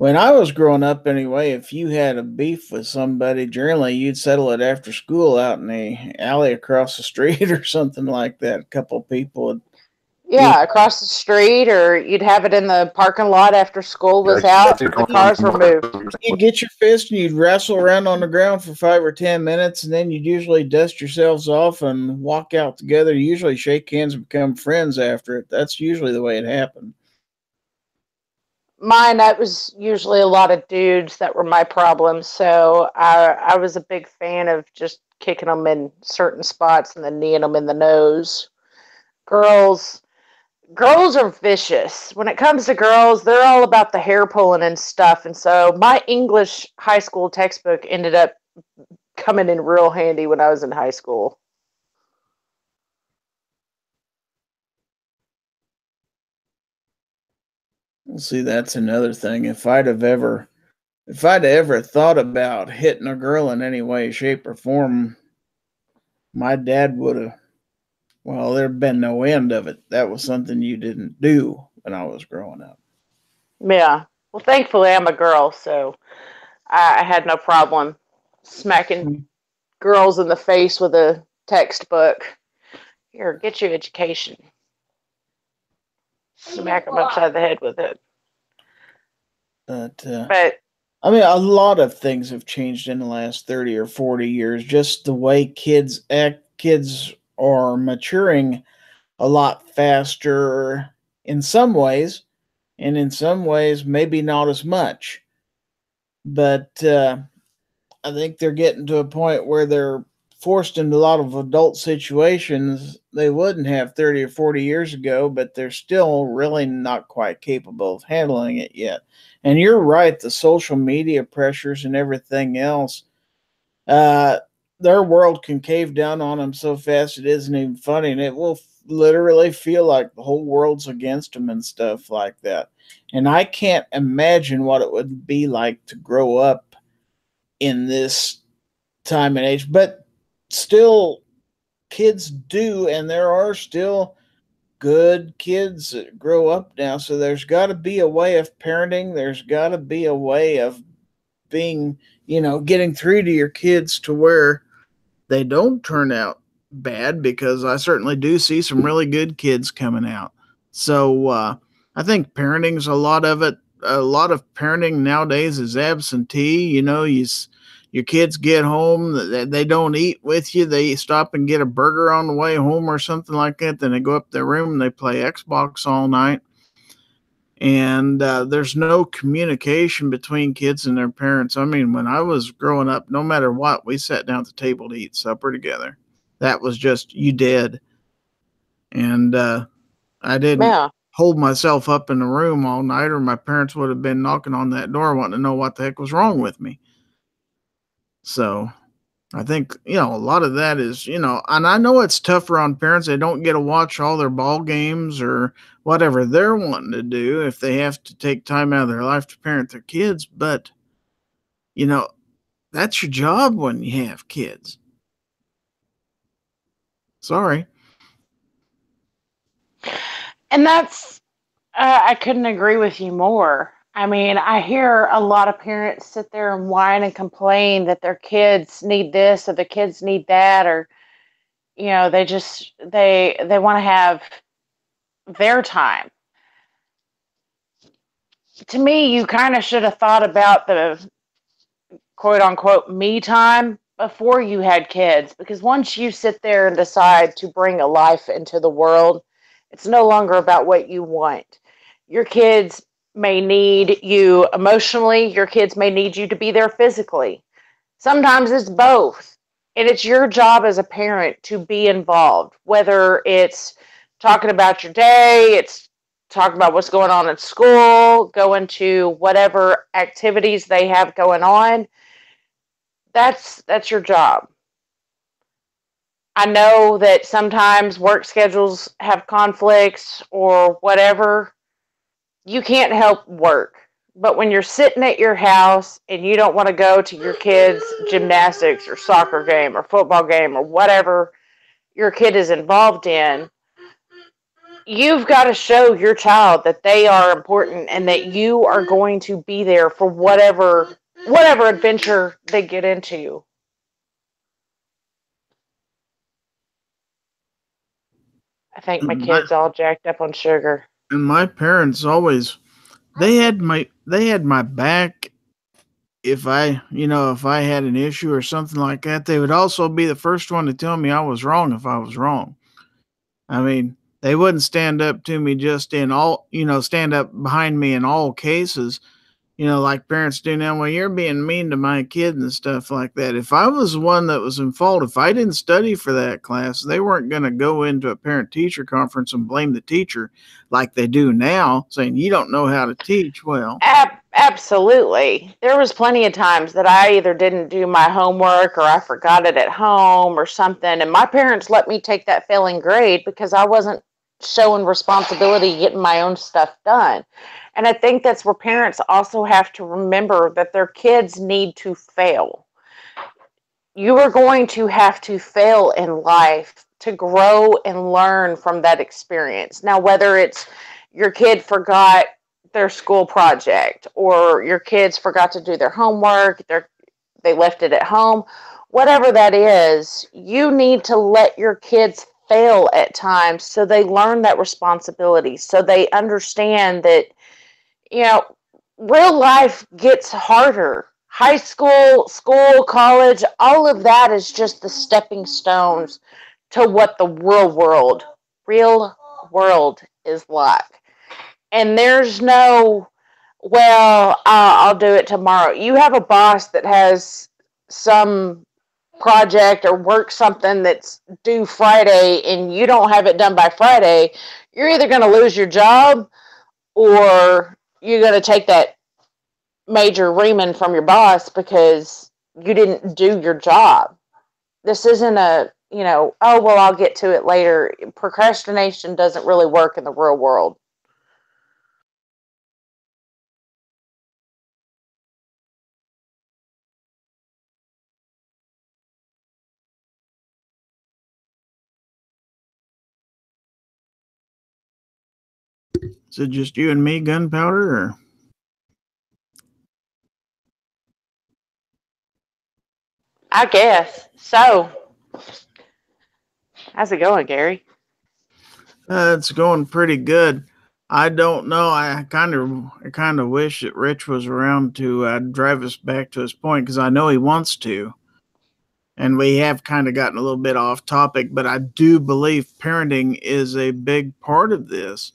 I was growing up anyway. If you had a beef with somebody, generally you'd settle it after school out in the alley across the street or something like that. A couple people would across the street, or you'd have it in the parking lot after school was out. The cars were moved. You'd get your fist and you'd wrestle around on the ground for 5 or 10 minutes, and then you'd usually dust yourselves off and walk out together. You usually shake hands and become friends after it. That's usually the way it happened. Mine, that was usually a lot of dudes that were my problem. So I was a big fan of just kicking them in certain spots and then kneeing them in the nose. Girls are vicious. When it comes to girls, they're all about the hair pulling and stuff. And so my English high school textbook ended up coming in real handy when I was in high school. See, that's another thing. If I'd ever thought about hitting a girl in any way, shape, or form, my dad would have. Well, there'd been no end of it. That was something you didn't do when I was growing up. Yeah. Well, thankfully, I'm a girl, so I had no problem smacking girls in the face with a textbook. Here, get your education. Smack them upside the head with it. But I mean, a lot of things have changed in the last 30 or 40 years. Just the way kids act. Kids are maturing a lot faster in some ways, and in some ways maybe not as much. But I think they're getting to a point where they're forced into a lot of adult situations they wouldn't have 30 or 40 years ago, but they're still really not quite capable of handling it yet. And you're right, the social media pressures and everything else, their world can cave down on them so fast it isn't even funny, and it will literally feel like the whole world's against them and stuff like that. And I can't imagine what it would be like to grow up in this time and age. But still, kids do, and there are still good kids that grow up now. So there's got to be a way of parenting. There's got to be a way of being, getting through to your kids to where they don't turn out bad, because I certainly do see some really good kids coming out. So I think parenting's a lot of it. A lot of parenting nowadays is absentee. Your kids get home, they don't eat with you. They stop and get a burger on the way home or something like that. Then they go up their room and they play Xbox all night. And there's no communication between kids and their parents. I mean, when I was growing up, no matter what, we sat down at the table to eat supper together. That was just, you did. And I didn't hold myself up in the room all night, or my parents would have been knocking on that door wanting to know what the heck was wrong with me. So I think, a lot of that is, and I know it's tougher on parents. They don't get to watch all their ball games or whatever they're wanting to do if they have to take time out of their life to parent their kids. But, that's your job when you have kids. Sorry. And that's, I couldn't agree with you more. I mean, I hear a lot of parents sit there and whine and complain that their kids need this or the kids need that, or, they want to have their time. To me, you kind of should have thought about the quote unquote me time before you had kids, because once you sit there and decide to bring a life into the world, it's no longer about what you want. Your kids may need you emotionally, your kids may need you to be there physically. Sometimes it's both. And it's your job as a parent to be involved, whether it's talking about your day, it's talking about what's going on at school, going to whatever activities they have going on. That's your job. I know that sometimes work schedules have conflicts or whatever. You can't help work. But when you're sitting at your house and you don't want to go to your kid's gymnastics or soccer game or football game or whatever your kid is involved in, you've got to show your child that they are important and that you are going to be there for whatever adventure they get into. I think my kid's all jacked up on sugar. And my parents always, they had my back. If I had an issue or something like that, they would also be the first one to tell me I was wrong if I was wrong. I mean, they wouldn't stand up to me just in all, stand up behind me in all cases, like parents do now. Well, you're being mean to my kid and stuff like that. If I was the one that was in fault, if I didn't study for that class, they weren't going to go into a parent-teacher conference and blame the teacher like they do now, saying you don't know how to teach. Well, absolutely. There was plenty of times that I either didn't do my homework or I forgot it at home or something, and my parents let me take that failing grade because I wasn't showing responsibility, getting my own stuff done. And I think that's where parents also have to remember that their kids need to fail. You are going to have to fail in life to grow and learn from that experience. Now, whether it's your kid forgot their school project or your kids forgot to do their homework, they left it at home, whatever that is, you need to let your kids fail at times so they learn that responsibility, so they understand that, real life gets harder. High school, college, all of that is just the stepping stones to what the real world is like. And there's no, well, I'll do it tomorrow. You have a boss that has some project or work something that's due Friday and you don't have it done by Friday, you're either going to lose your job or you're going to take that major reaming from your boss because you didn't do your job. This isn't a, oh, well, I'll get to it later. Procrastination doesn't really work in the real world. Is it just you and me, Gunpowder, or? I guess. So, how's it going, Gary? It's going pretty good. I don't know. I kind of wish that Rich was around to drive us back to his point because I know he wants to. And we have kind of gotten a little bit off topic, but I do believe parenting is a big part of this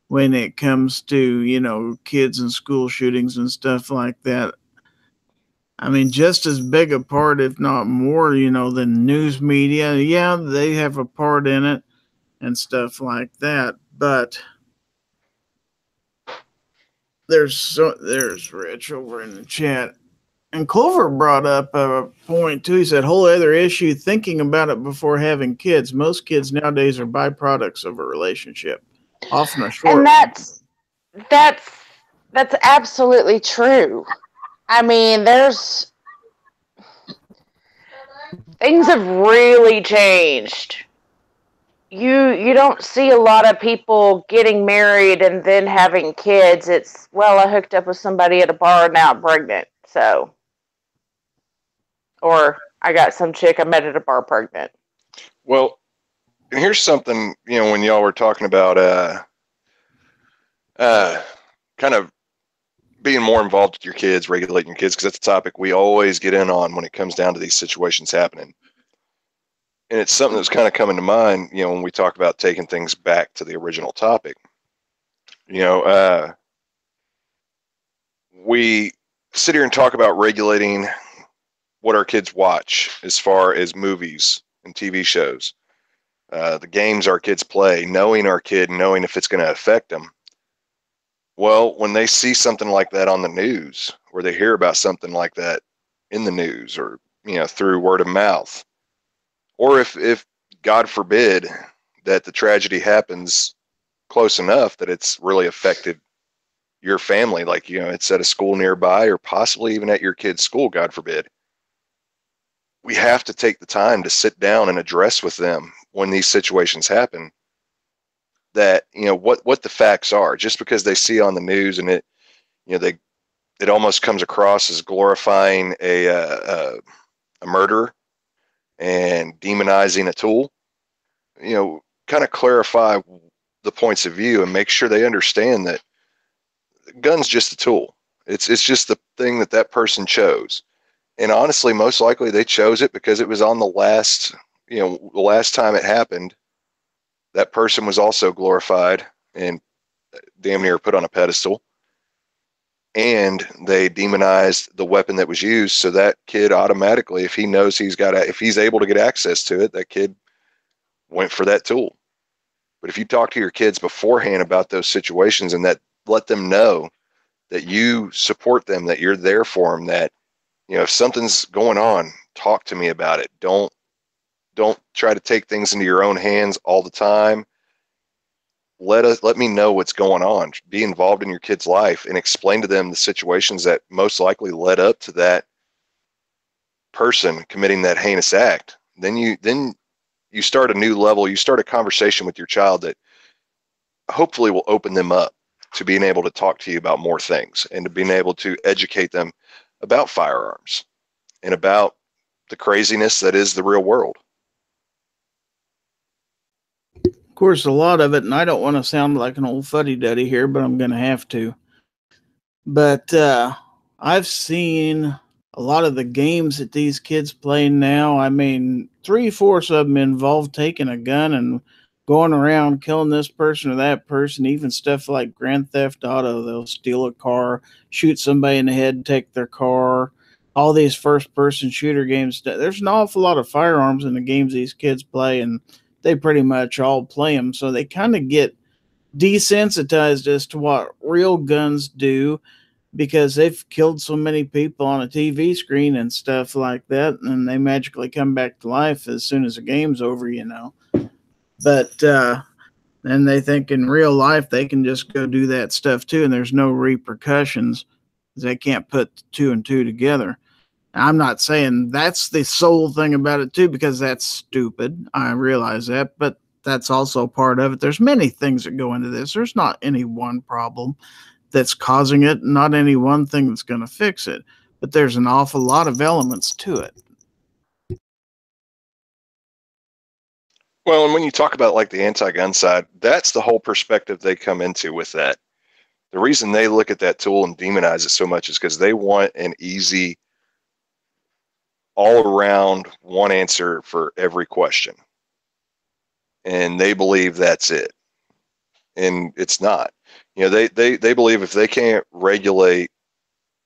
when it comes to, kids and school shootings and stuff like that. I mean, just as big a part, if not more, than news media. Yeah, they have a part in it and stuff like that. But there's Rich over in the chat. And Clover brought up a point, too. He said, whole other issue, thinking about it before having kids. Most kids nowadays are byproducts of a relationship, often a short. And that's absolutely true. I mean, things have really changed. You don't see a lot of people getting married and then having kids. It's, well, I hooked up with somebody at a bar and now I'm pregnant. So, or I got some chick I met at a bar pregnant. Well, and here's something, when y'all were talking about kind of being more involved with your kids, regulating your kids, because that's a topic we always get in on when it comes down to these situations happening. And it's something that's kind of coming to mind, when we talk about taking things back to the original topic. we sit here and talk about regulating what our kids watch as far as movies and TV shows, the games our kids play, knowing our kid, knowing if it's going to affect them. Well, when they see something like that on the news, or they hear about something like that in the news, or through word of mouth, or if God forbid that the tragedy happens close enough that it's really affected your family, like it's at a school nearby, or possibly even at your kid's school, God forbid, we have to take the time to sit down and address with them when these situations happen that what the facts are. Just because they see on the news and it almost comes across as glorifying a murderer and demonizing a tool, kind of clarify the points of view and make sure they understand that gun's just a tool. It's just the thing that person chose. And honestly, most likely they chose it because it was on the last time it happened, that person was also glorified and damn near put on a pedestal. And they demonized the weapon that was used. So that kid automatically, if he knows if he's able to get access to it, that kid went for that tool. But if you talk to your kids beforehand about those situations and that let them know that you support them, that you're there for them, that, if something's going on, talk to me about it. Don't try to take things into your own hands all the time. Let me know what's going on. Be involved in your kid's life and explain to them the situations that most likely led up to that person committing that heinous act. Then you start a new level. You start a conversation with your child that hopefully will open them up to being able to talk to you about more things and to being able to educate them about firearms and about the craziness that is the real world. Of course, a lot of it, and I don't want to sound like an old fuddy-duddy here, but I'm going to have to. But I've seen a lot of the games that these kids play now. I mean, 3/4 of them involve taking a gun and going around killing this person or that person. Even stuff like Grand Theft Auto, they'll steal a car, shoot somebody in the head, take their car. All these first-person shooter games. There's an awful lot of firearms in the games these kids play, and they pretty much all play them. So they kind of get desensitized as to what real guns do because they've killed so many people on a TV screen and stuff like that, and they magically come back to life as soon as the game's over, But then they think in real life they can just go do that stuff too, and there's no repercussions. They can't put 2 and 2 together. I'm not saying that's the sole thing about it too, because that's stupid. I realize that, but that's also part of it. There's many things that go into this. There's not any one problem that's causing it, not any one thing that's going to fix it, but there's an awful lot of elements to it. Well, and when you talk about like the anti-gun side, that's the whole perspective they come into with that. The reason they look at that tool and demonize it so much is because they want an easy, all around one answer for every question. And they believe that's it. And it's not. They believe if they can't regulate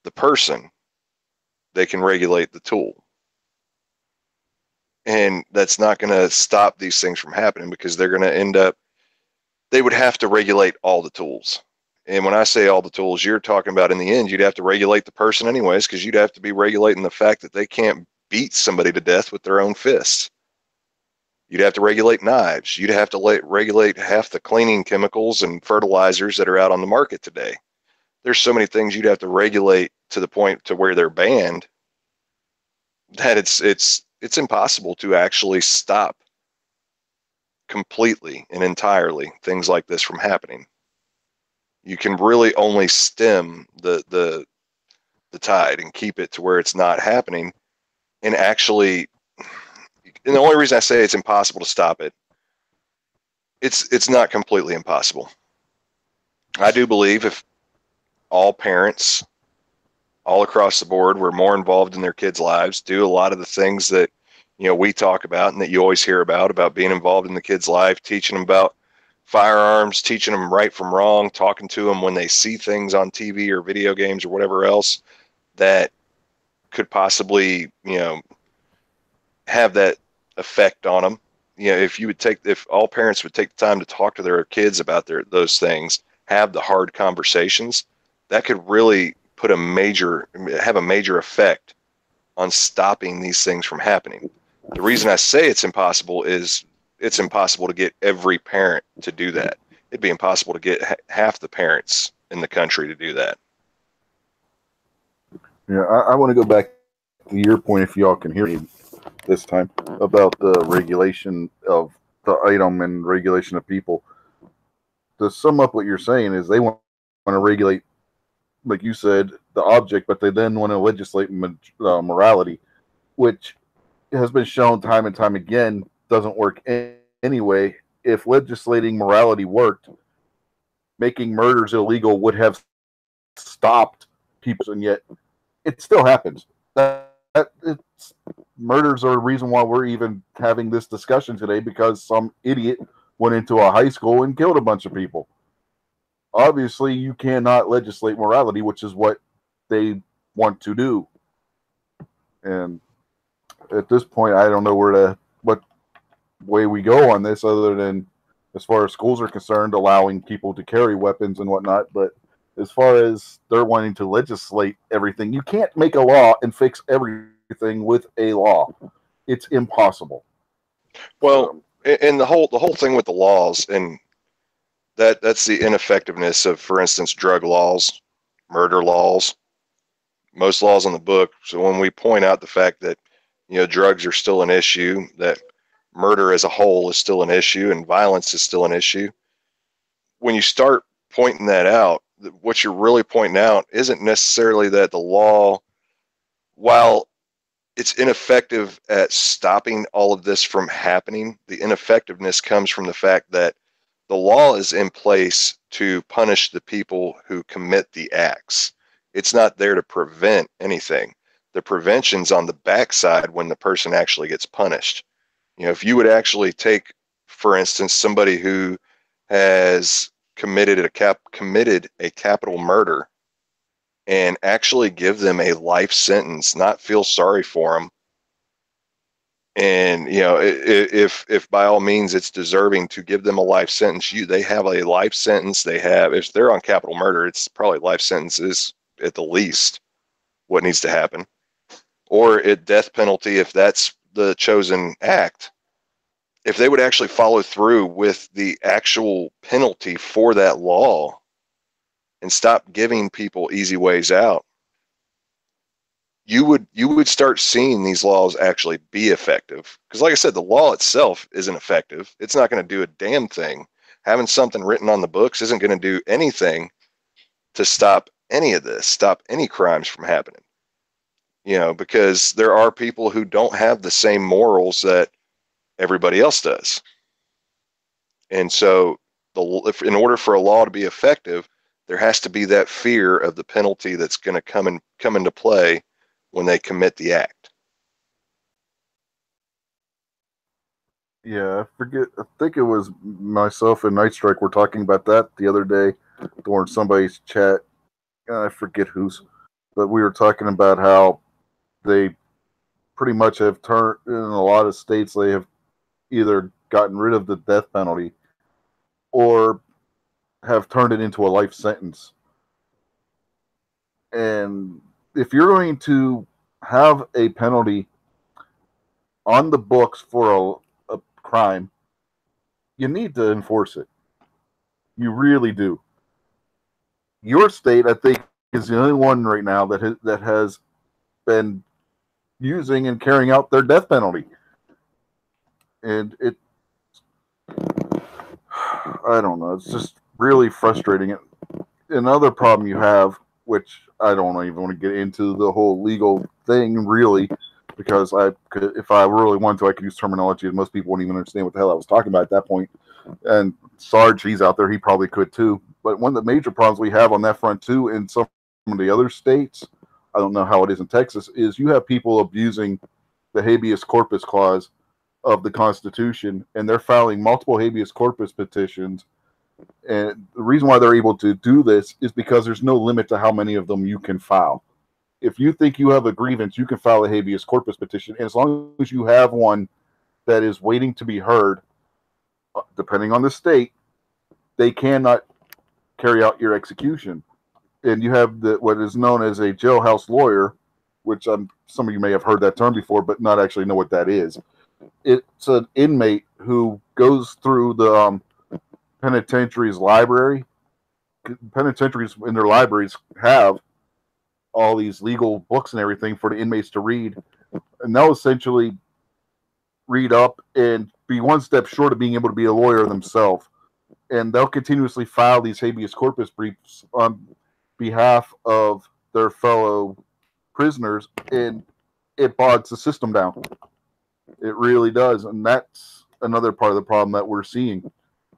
the person, they can regulate the tool. And that's not going to stop these things from happening because they're going to end up, they would have to regulate all the tools. And when I say all the tools, you're talking about in the end, you'd have to regulate the person anyways, because you'd have to be regulating the fact that they can't beat somebody to death with their own fists. You'd have to regulate knives. You'd have to regulate half the cleaning chemicals and fertilizers that are out on the market today. There's so many things you'd have to regulate to the point to where they're banned that it's impossible to actually stop completely and entirely things like this from happening. You can really only stem the tide and keep it to where it's not happening. And actually, and the only reason I say it's impossible to stop it, it's not completely impossible. I do believe if all parents all across the board were more involved in their kids' lives, do a lot of the things that we talk about and that you always hear about being involved in the kid's life, teaching them about firearms, teaching them right from wrong, talking to them when they see things on TV or video games or whatever else that could possibly, have that effect on them. If all parents would take the time to talk to their kids about those things, have the hard conversations, that could really have a major effect on stopping these things from happening. The reason I say it's impossible is it's impossible to get every parent to do that. It'd be impossible to get half the parents in the country to do that. Yeah, I want to go back to your point, if y'all can hear me this time, about the regulation of the item and regulation of people. To sum up what you're saying is they want to regulate, like you said, the object, but they then want to legislate morality, which has been shown time and time again doesn't work anyway. If legislating morality worked, making murders illegal would have stopped people, and yet it still happens. Murders are the reason why we're even having this discussion today, because some idiot went into a high school and killed a bunch of people. Obviously, you cannot legislate morality, which is what they want to do. And at this point, I don't know what way we go on this, other than, as far as schools are concerned, allowing people to carry weapons and whatnot. But as far as they're wanting to legislate everything, you can't make a law and fix everything with a law. It's impossible. Well, and the whole thing with the laws, and that's the ineffectiveness of, for instance, drug laws, murder laws, most laws in the book. So when we point out the fact that, drugs are still an issue, that murder as a whole is still an issue, and violence is still an issue, when you start pointing that out, what you're really pointing out isn't necessarily that the law, while it's ineffective at stopping all of this from happening, the ineffectiveness comes from the fact that the law is in place to punish the people who commit the acts. It's not there to prevent anything. The prevention's on the backside when the person actually gets punished. If you would actually take, for instance, somebody who has committed a capital murder and actually give them a life sentence, not feel sorry for them, and if by all means it's deserving to give them a life sentence, they have a life sentence. If they're on capital murder, it's probably life sentences at the least what needs to happen, or a death penalty if that's the chosen act. If they would actually follow through with the actual penalty for that law and stop giving people easy ways out, you would start seeing these laws actually be effective. Because like I said, the law itself isn't effective. It's not going to do a damn thing. Having something written on the books isn't going to do anything to stop any of this, stop any crimes from happening. Because there are people who don't have the same morals that everybody else does. And so in order for a law to be effective, there has to be that fear of the penalty that's going to come into play when they commit the act. Yeah, I think it was myself and Night Strike were talking about that the other day during somebody's chat. I forget whose, but we were talking about how they pretty much have turned, in a lot of states, they have either gotten rid of the death penalty or have turned it into a life sentence. And if you're going to have a penalty on the books for a crime, you need to enforce it. You really do. Your state, I think, is the only one right now that has been using and carrying out their death penalty. And I don't know, it's just really frustrating. Another problem you have, which I don't even want to get into the whole legal thing, really, because if I really wanted to, I could use terminology that most people wouldn't even understand what the hell I was talking about at that point. And Sarge, he's out there, he probably could too. But one of the major problems we have on that front too, in some of the other states, I don't know how it is in Texas, is you have people abusing the habeas corpus clause of the Constitution, and they're filing multiple habeas corpus petitions And the reason why they're able to do this is because there's no limit to how many of them you can file. If you think you have a grievance, you can file a habeas corpus petition. And as long as you have one that is waiting to be heard, depending on the state, they cannot carry out your execution. And you have what is known as a jailhouse lawyer, which some of you may have heard that term before, but not actually know what that is. It's an inmate who goes through the penitentiary's library. Penitentiaries in their libraries have all these legal books and everything for the inmates to read, and they'll essentially read up and be one step short of being able to be a lawyer themselves. And they'll continuously file these habeas corpus briefs on behalf of their fellow prisoners, and it bogs the system down. It really does. And that's another part of the problem that we're seeing,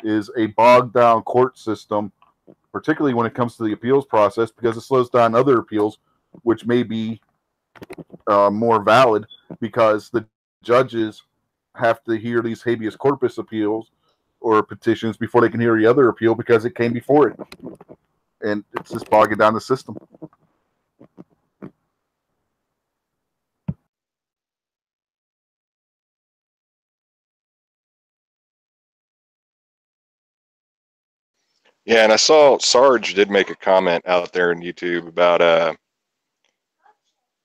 is a bogged down court system, particularly when it comes to the appeals process, because it slows down other appeals, which may be more valid, because the judges have to hear these habeas corpus appeals or petitions before they can hear the other appeal because it came before it. And it's just bogging down the system. Yeah, and I saw Sarge did make a comment out there on YouTube about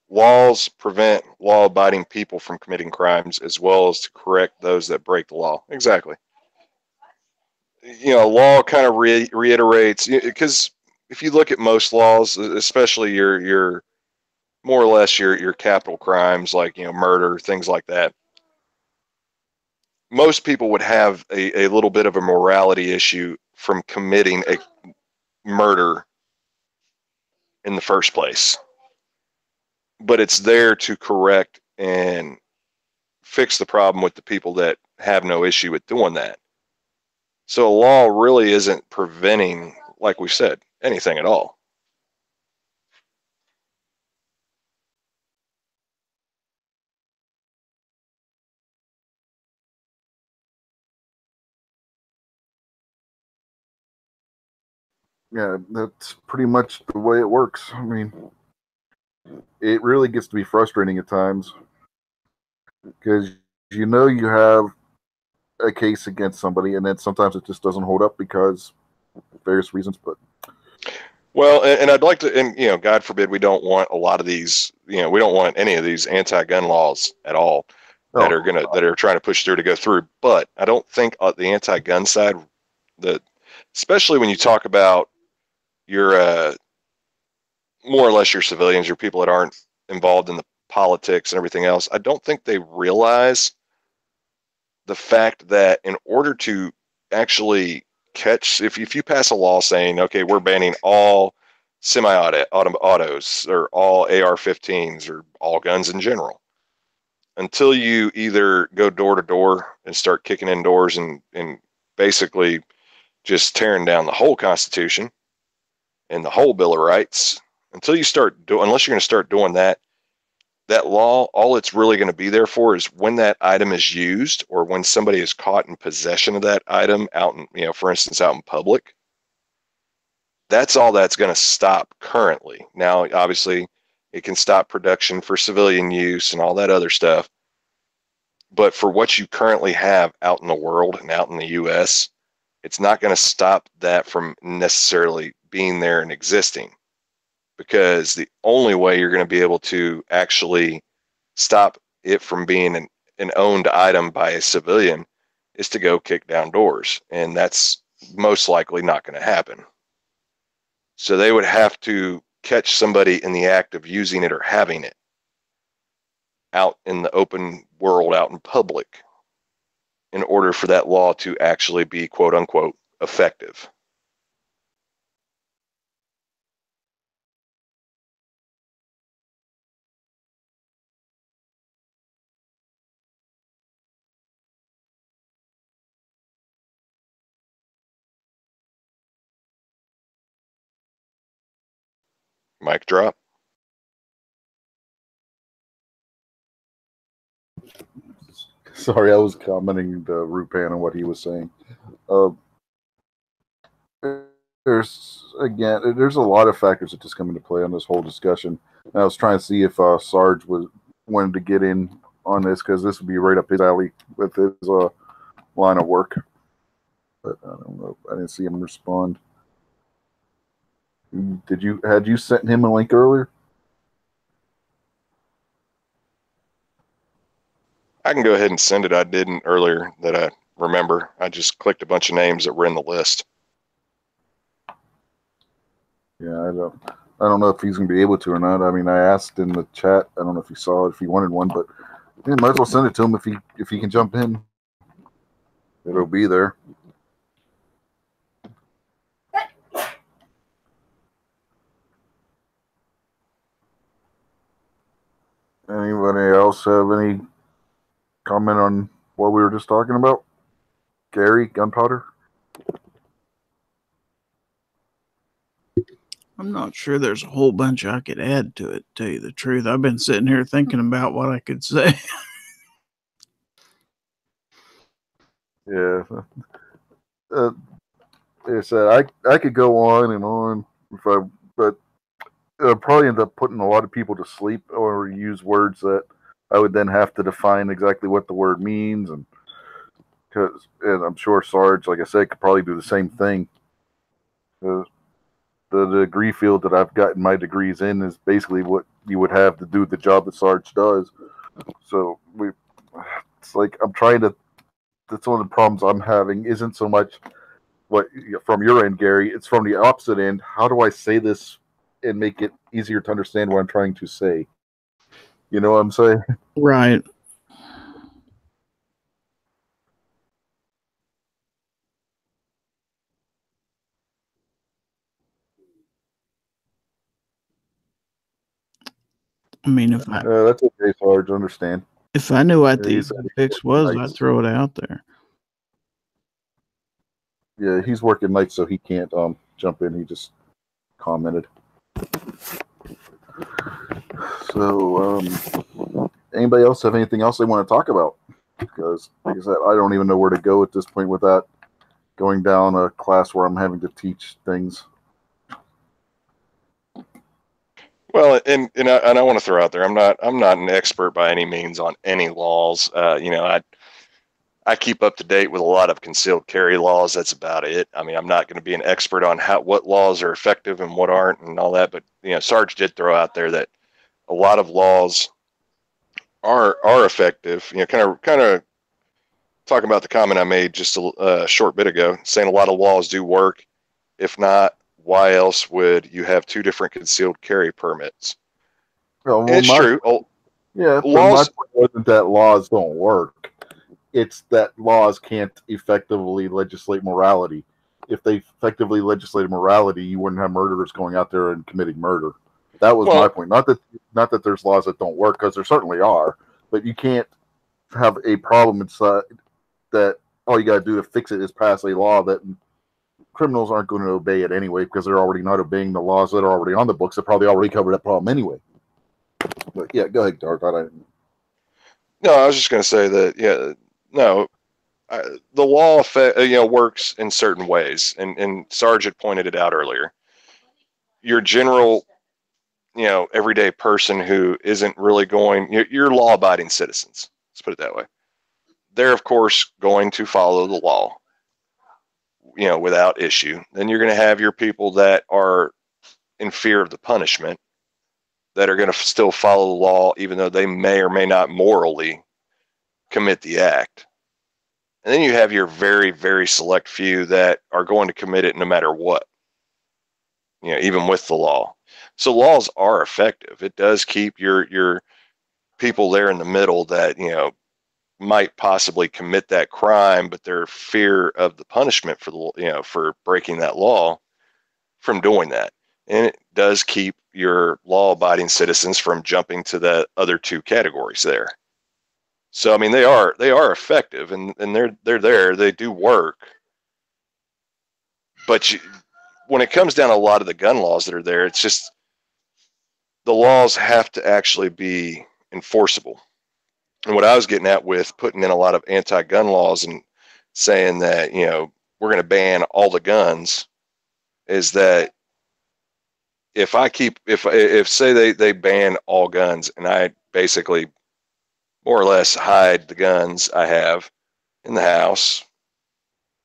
laws prevent law-abiding people from committing crimes as well as to correct those that break the law. Exactly. You know, law kind of reiterates, because if you look at most laws, especially your more or less your capital crimes like, murder, things like that, most people would have a little bit of a morality issue from committing a murder in the first place. But it's there to correct and fix the problem with the people that have no issue with doing that. So a law really isn't preventing, like we said, anything at all. Yeah, that's pretty much the way it works. I mean, it really gets to be frustrating at times because you have a case against somebody, and then sometimes it just doesn't hold up because of various reasons. But well, and I'd like to, and God forbid, we don't want a lot of these. We don't want any of these anti-gun laws at all that are trying to push through to go through. But I don't think the anti-gun side, especially when you talk about your more or less your civilians, your people that aren't involved in the politics and everything else, I don't think they realize the fact that in order to actually catch, if you pass a law saying, okay, we're banning all semi-autos or all AR-15s or all guns in general, until you either go door to door and start kicking in doors and basically just tearing down the whole Constitution and the whole Bill of Rights, unless you're going to start doing that, that law, all it's really going to be there for is when that item is used or when somebody is caught in possession of that item out in, for instance, out in public. That's all that's going to stop currently. Now, obviously, it can stop production for civilian use and all that other stuff. But for what you currently have out in the world and out in the U.S., it's not going to stop that from necessarily being there and existing. Because the only way you're going to be able to actually stop it from being an owned item by a civilian is to go kick down doors. And that's most likely not going to happen. So they would have to catch somebody in the act of using it or having it out in the open world, out in public, in order for that law to actually be, quote unquote, effective. Mic drop. Sorry, I was commenting to Rupan on what he was saying. there's a lot of factors that just come into play on this whole discussion. And I was trying to see if Sarge wanted to get in on this, because this would be right up his alley with his line of work. But I don't know. I didn't see him respond. Had you sent him a link earlier? I can go ahead and send it. I didn't earlier that I remember. I just clicked a bunch of names that were in the list. Yeah, I don't know if he's gonna be able to or not. I mean, I asked in the chat. I don't know if he saw it, if he wanted one, but yeah, might as well send it to him if he can jump in. It'll be there. Anybody else have any comment on what we were just talking about? Gary, gunpowder? I'm not sure there's a whole bunch I could add to it, to tell you the truth. I've been sitting here thinking about what I could say. Yeah. Like I said, I could go on and on, but probably end up putting a lot of people to sleep, or use words that I would then have to define exactly what the word means, and I'm sure Sarge, like I said, could probably do the same thing. The degree field that I've gotten my degrees in is basically what you would have to do the job that Sarge does. So it's like I'm trying to. That's one of the problems I'm having. Isn't so much what from your end, Gary. It's from the opposite end. How do I say this and make it easier to understand what I'm trying to say? You know what I'm saying? Right. I mean, if that's okay, Sarge. Understand. If I knew what the He's- fix was, nice. I'd throw it out there. Yeah, he's working nights, so he can't jump in. He just commented. So, anybody else have anything else they want to talk about? Because, like I said, I don't even know where to go at this point without going down a class where I'm having to teach things. Well, and I want to throw out there, I'm not an expert by any means on any laws. I keep up to date with a lot of concealed carry laws. That's about it. I mean, I'm not going to be an expert on what laws are effective and what aren't and all that. But Sarge did throw out there that a lot of laws are effective. Kind of talking about the comment I made just a short bit ago, saying a lot of laws do work. If not, why else would you have two different concealed carry permits? Well, And it's true. Yeah, laws. My point wasn't that laws don't work. It's that laws can't effectively legislate morality. If they effectively legislated morality, you wouldn't have murderers going out there and committing murder. That was my point. Not that there's laws that don't work, because there certainly are. But you can't have a problem inside that all you got to do to fix it is pass a law that criminals aren't going to obey it anyway, because they're already not obeying the laws that are already on the books that probably already cover that problem anyway. But yeah, go ahead, Dark. No, I was just going to say that, the law works in certain ways, and Sarge had pointed it out earlier. Your general, everyday person who isn't really your law-abiding citizens, let's put it that way. They're, of course, going to follow the law, without issue. Then you're going to have your people that are in fear of the punishment, that are going to still follow the law, even though they may or may not morally commit the act. And then you have your very, very select few that are going to commit it no matter what, even with the law. So laws are effective. It does keep your people there in the middle that, might possibly commit that crime, but their fear of the punishment for breaking that law from doing that. And it does keep your law-abiding citizens from jumping to the other two categories there. So, I mean, they are effective, and they're there. They do work. But when it comes down to a lot of the gun laws that are there, it's just the laws have to actually be enforceable. And what I was getting at with putting in a lot of anti-gun laws and saying that, we're going to ban all the guns, is that if say they ban all guns and I basically more or less hide the guns I have in the house,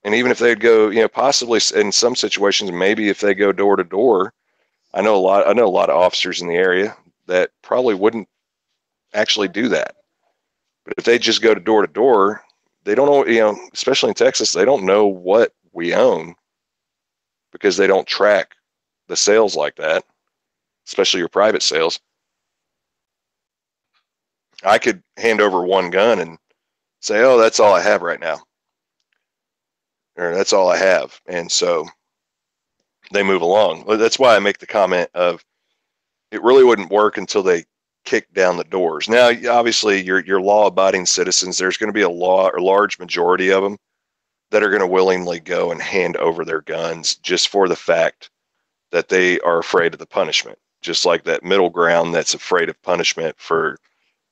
and even if they'd go, possibly in some situations, maybe if they go door to door, I know a lot of officers in the area that probably wouldn't actually do that. But if they just go to door, they don't know, especially in Texas, they don't know what we own because they don't track the sales like that, especially your private sales. I could hand over one gun and say, oh, that's all I have right now. Or that's all I have. And so they move along. That's why I make the comment of it really wouldn't work until they kick down the doors. Now, obviously, your law-abiding citizens, there's going to be a large majority of them that are going to willingly go and hand over their guns just for the fact that they are afraid of the punishment. Just like that middle ground that's afraid of punishment for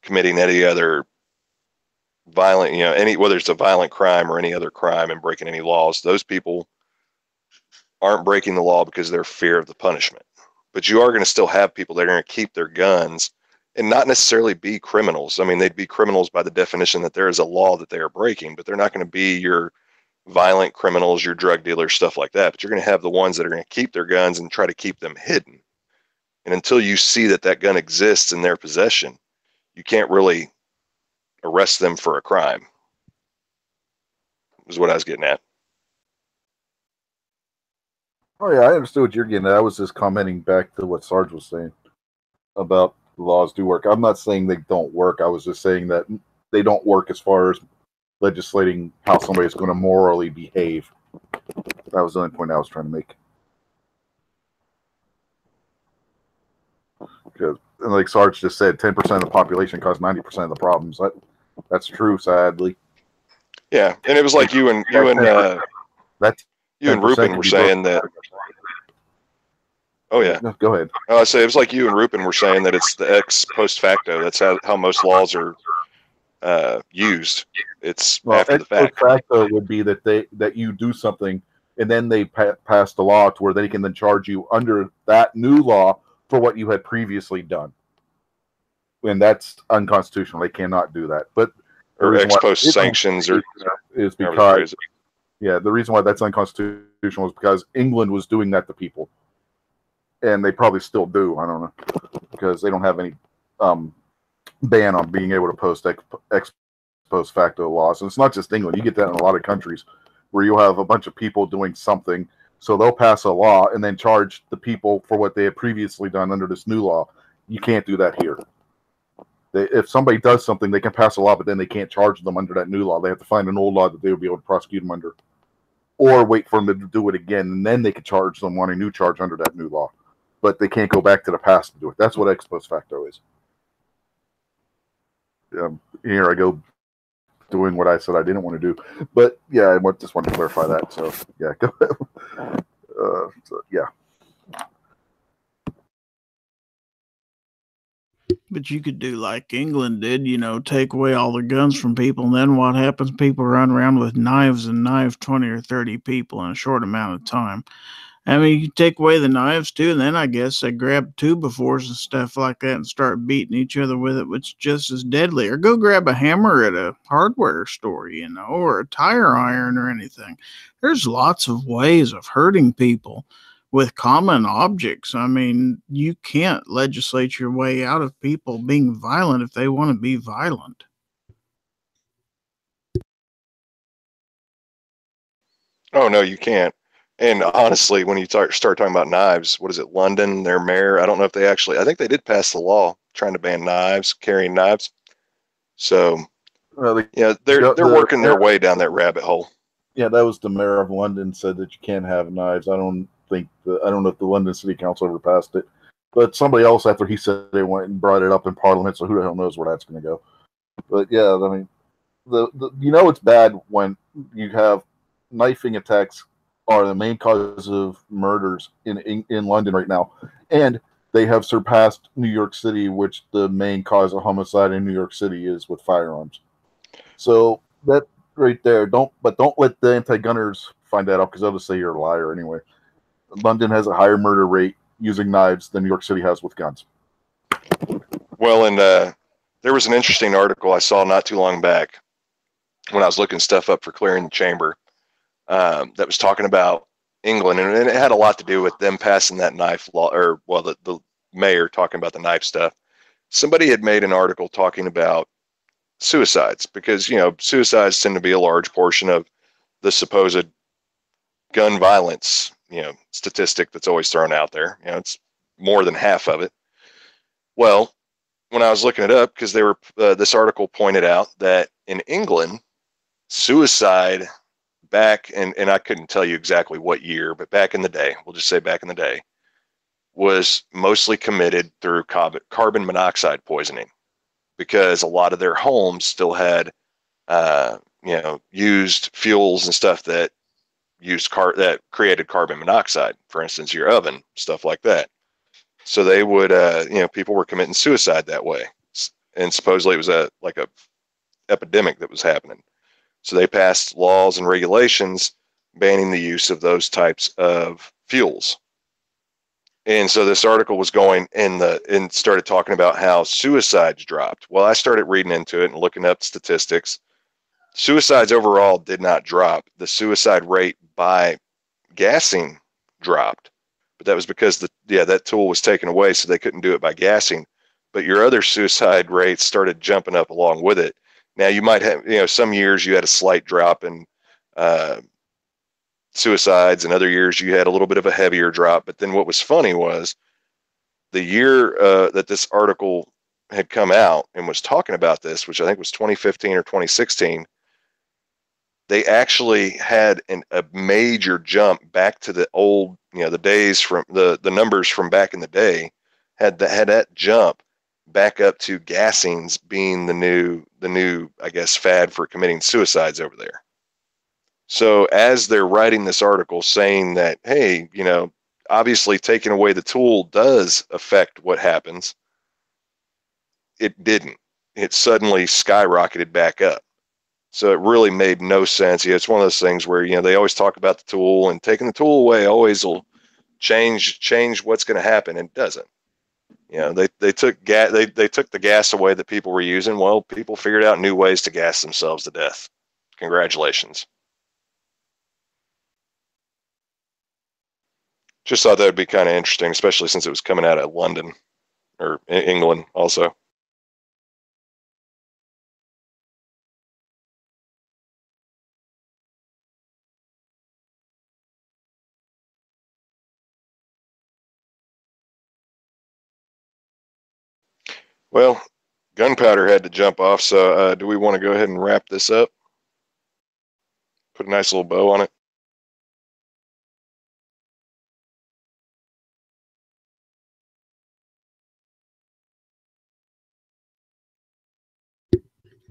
committing any other violent, whether it's a violent crime or any other crime and breaking any laws, those people aren't breaking the law because of their fear of the punishment. But you are going to still have people that are going to keep their guns and not necessarily be criminals. I mean, they'd be criminals by the definition that there is a law that they are breaking, but they're not going to be your violent criminals, your drug dealers, stuff like that. But you're going to have the ones that are going to keep their guns and try to keep them hidden. And until you see that gun exists in their possession, you can't really arrest them for a crime, is what I was getting at. Oh, yeah, I understood what you're getting at. I was just commenting back to what Sarge was saying about the laws do work. I'm not saying they don't work. I was just saying that they don't work as far as legislating how somebody's going to morally behave. That was the only point I was trying to make. Because, like Sarge just said, 10% of the population caused 90% of the problems. That's true, sadly. Yeah, and it was like you and Rupin were saying that. Oh yeah. No, go ahead. I say it was like you and Rupin were saying that it's the ex post facto. That's how most laws are used. It's after the fact. Ex post facto would be that you do something and then they pass the law to where they can then charge you under that new law for what you had previously done. And that's unconstitutional. They cannot do that. But or ex post sanctions is because the reason why that's unconstitutional is because England was doing that to people. And they probably still do. I don't know. Because they don't have any ban on being able to post ex post facto laws. And it's not just England. You get that in a lot of countries where you'll have a bunch of people doing something. So they'll pass a law and then charge the people for what they had previously done under this new law. You can't do that here. If somebody does something, they can pass a law, but then they can't charge them under that new law. They have to find an old law that they would be able to prosecute them under. Or wait for them to do it again, and then they could charge them on a new charge under that new law. But they can't go back to the past to do it. That's what ex post facto is. Here I go doing what I said I didn't want to do. But yeah, I just wanted to clarify that. So yeah, go ahead. Yeah. But you could do like England did, take away all the guns from people. And then what happens? People run around with knives and knife 20 or 30 people in a short amount of time. I mean, you take away the knives too, and then I guess they grab 2x4s and stuff like that and start beating each other with it, which is just as deadly. Or go grab a hammer at a hardware store, or a tire iron or anything. There's lots of ways of hurting people with common objects. I mean, you can't legislate your way out of people being violent if they want to be violent. Oh, no, you can't. And honestly, when you start talking about knives, what is it, London, their mayor? I don't know if I think they did pass the law trying to ban knives, carrying knives. So, they're working their way down that rabbit hole. Yeah, that was the mayor of London said that you can't have knives. I don't know if the London City Council ever passed it, but somebody else after he said they went and brought it up in Parliament. So who the hell knows where that's going to go? But yeah, I mean, it's bad when you have knifing attacks are the main cause of murders in London right now, and they have surpassed New York City, which the main cause of homicide in New York City is with firearms. So that right there, don't let the anti-gunners find that out because they'll just say you're a liar anyway. London has a higher murder rate using knives than New York City has with guns. Well, and there was an interesting article I saw not too long back when I was looking stuff up for Clearing the Chamber that was talking about England, and it had a lot to do with them passing that knife law, or well, the mayor talking about the knife stuff. Somebody had made an article talking about suicides because, you know, suicides tend to be a large portion of the supposed gun violence, you know, statistic that's always thrown out there. You know, it's more than half of it. Well, when I was looking it up, because they were this article pointed out that in England, suicide back, and I couldn't tell you exactly what year, but back in the day, we'll just say back in the day, was mostly committed through carbon monoxide poisoning, because a lot of their homes still had, you know, used fuels and stuff that that created carbon monoxide. For instance, your oven, stuff like that. So they would, you know, people were committing suicide that way, and supposedly it was a epidemic that was happening. So they passed laws and regulations banning the use of those types of fuels. And so this article was going and started talking about how suicides dropped. Well, I started reading into it and looking up statistics. Suicides overall did not drop. The suicide rate by gassing dropped, but that was because that tool was taken away, so they couldn't do it by gassing. But your other suicide rates started jumping up along with it. Now you might have, you know, some years you had a slight drop in suicides, and other years you had a little bit of a heavier drop. But then what was funny was the year that this article had come out and was talking about this, which I think was 2015 or 2016, they actually had a major jump back to the old, you know, the days from the numbers from back in the day, had that jump back up to gassings being the new, I guess, fad for committing suicides over there. So as they're writing this article saying that, hey, you know, obviously taking away the tool does affect what happens, it didn't. It suddenly skyrocketed back up. So it really made no sense. Yeah, it's one of those things where, you know, they always talk about the tool, and taking the tool away always will change what's going to happen, and it doesn't. You know, they took they took the gas away that people were using. Well, people figured out new ways to gas themselves to death. Congratulations. Just thought that would be kind of interesting, especially since it was coming out of London or England also. Well, gunpowder had to jump off, so do we want to go ahead and wrap this up? Put a nice little bow on it.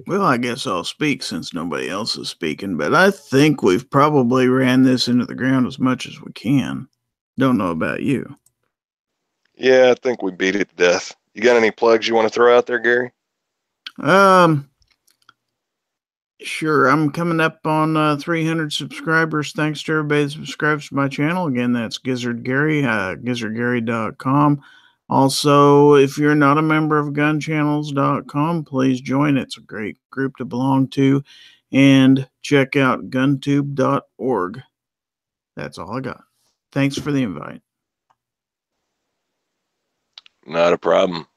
Well, I guess I'll speak since nobody else is speaking, but I think we've probably ran this into the ground as much as we can. Don't know about you. Yeah, I think we beat it to death. You got any plugs you want to throw out there, Gary? Sure. I'm coming up on 300 subscribers. Thanks to everybody that subscribes to my channel. Again, that's Gizzard Gary, gizzardgary.com. Also, if you're not a member of gunchannels.com, please join. It's a great group to belong to. And check out guntube.org. That's all I got. Thanks for the invite. Not a problem.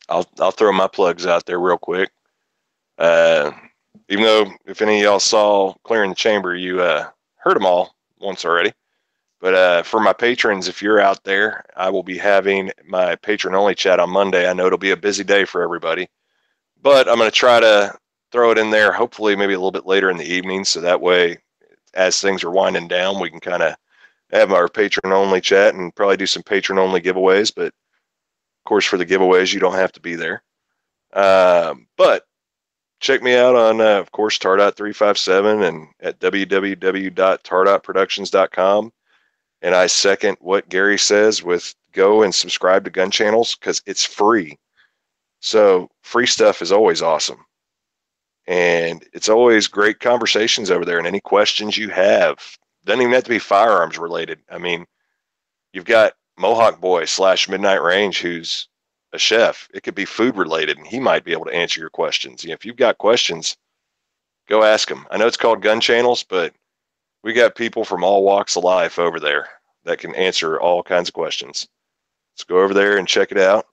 I'll throw my plugs out there real quick. Even though if any of y'all saw Clearing the Chamber, you heard them all once already. But for my patrons, if you're out there, I will be having my patron-only chat on Monday. I know it'll be a busy day for everybody, but I'm going to try to throw it in there, hopefully maybe a little bit later in the evening, so that way, as things are winding down, we can kind of have our patron-only chat and probably do some patron-only giveaways. But, of course, for the giveaways, you don't have to be there. But check me out on, of course, Tardot357 and at www.tardotproductions.com. And I second what Gary says with go and subscribe to Gun Channels because it's free. So free stuff is always awesome. And it's always great conversations over there. And any questions you have, doesn't even have to be firearms related. I mean, You've got Mohawk Boy / Midnight Range, who's a chef. It could be food related, and he might be able to answer your questions. If you've got questions, go ask him. I know it's called Gun Channels, but we got people from all walks of life over there that can answer all kinds of questions. Let's go over there and check it out.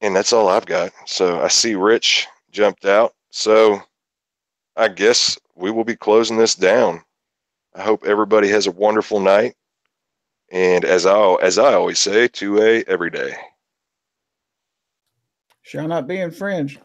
And that's all I've got. So I see Rich jumped out. So I guess we will be closing this down. I hope everybody has a wonderful night. And as I always say, 2A every day. Shall not be infringed.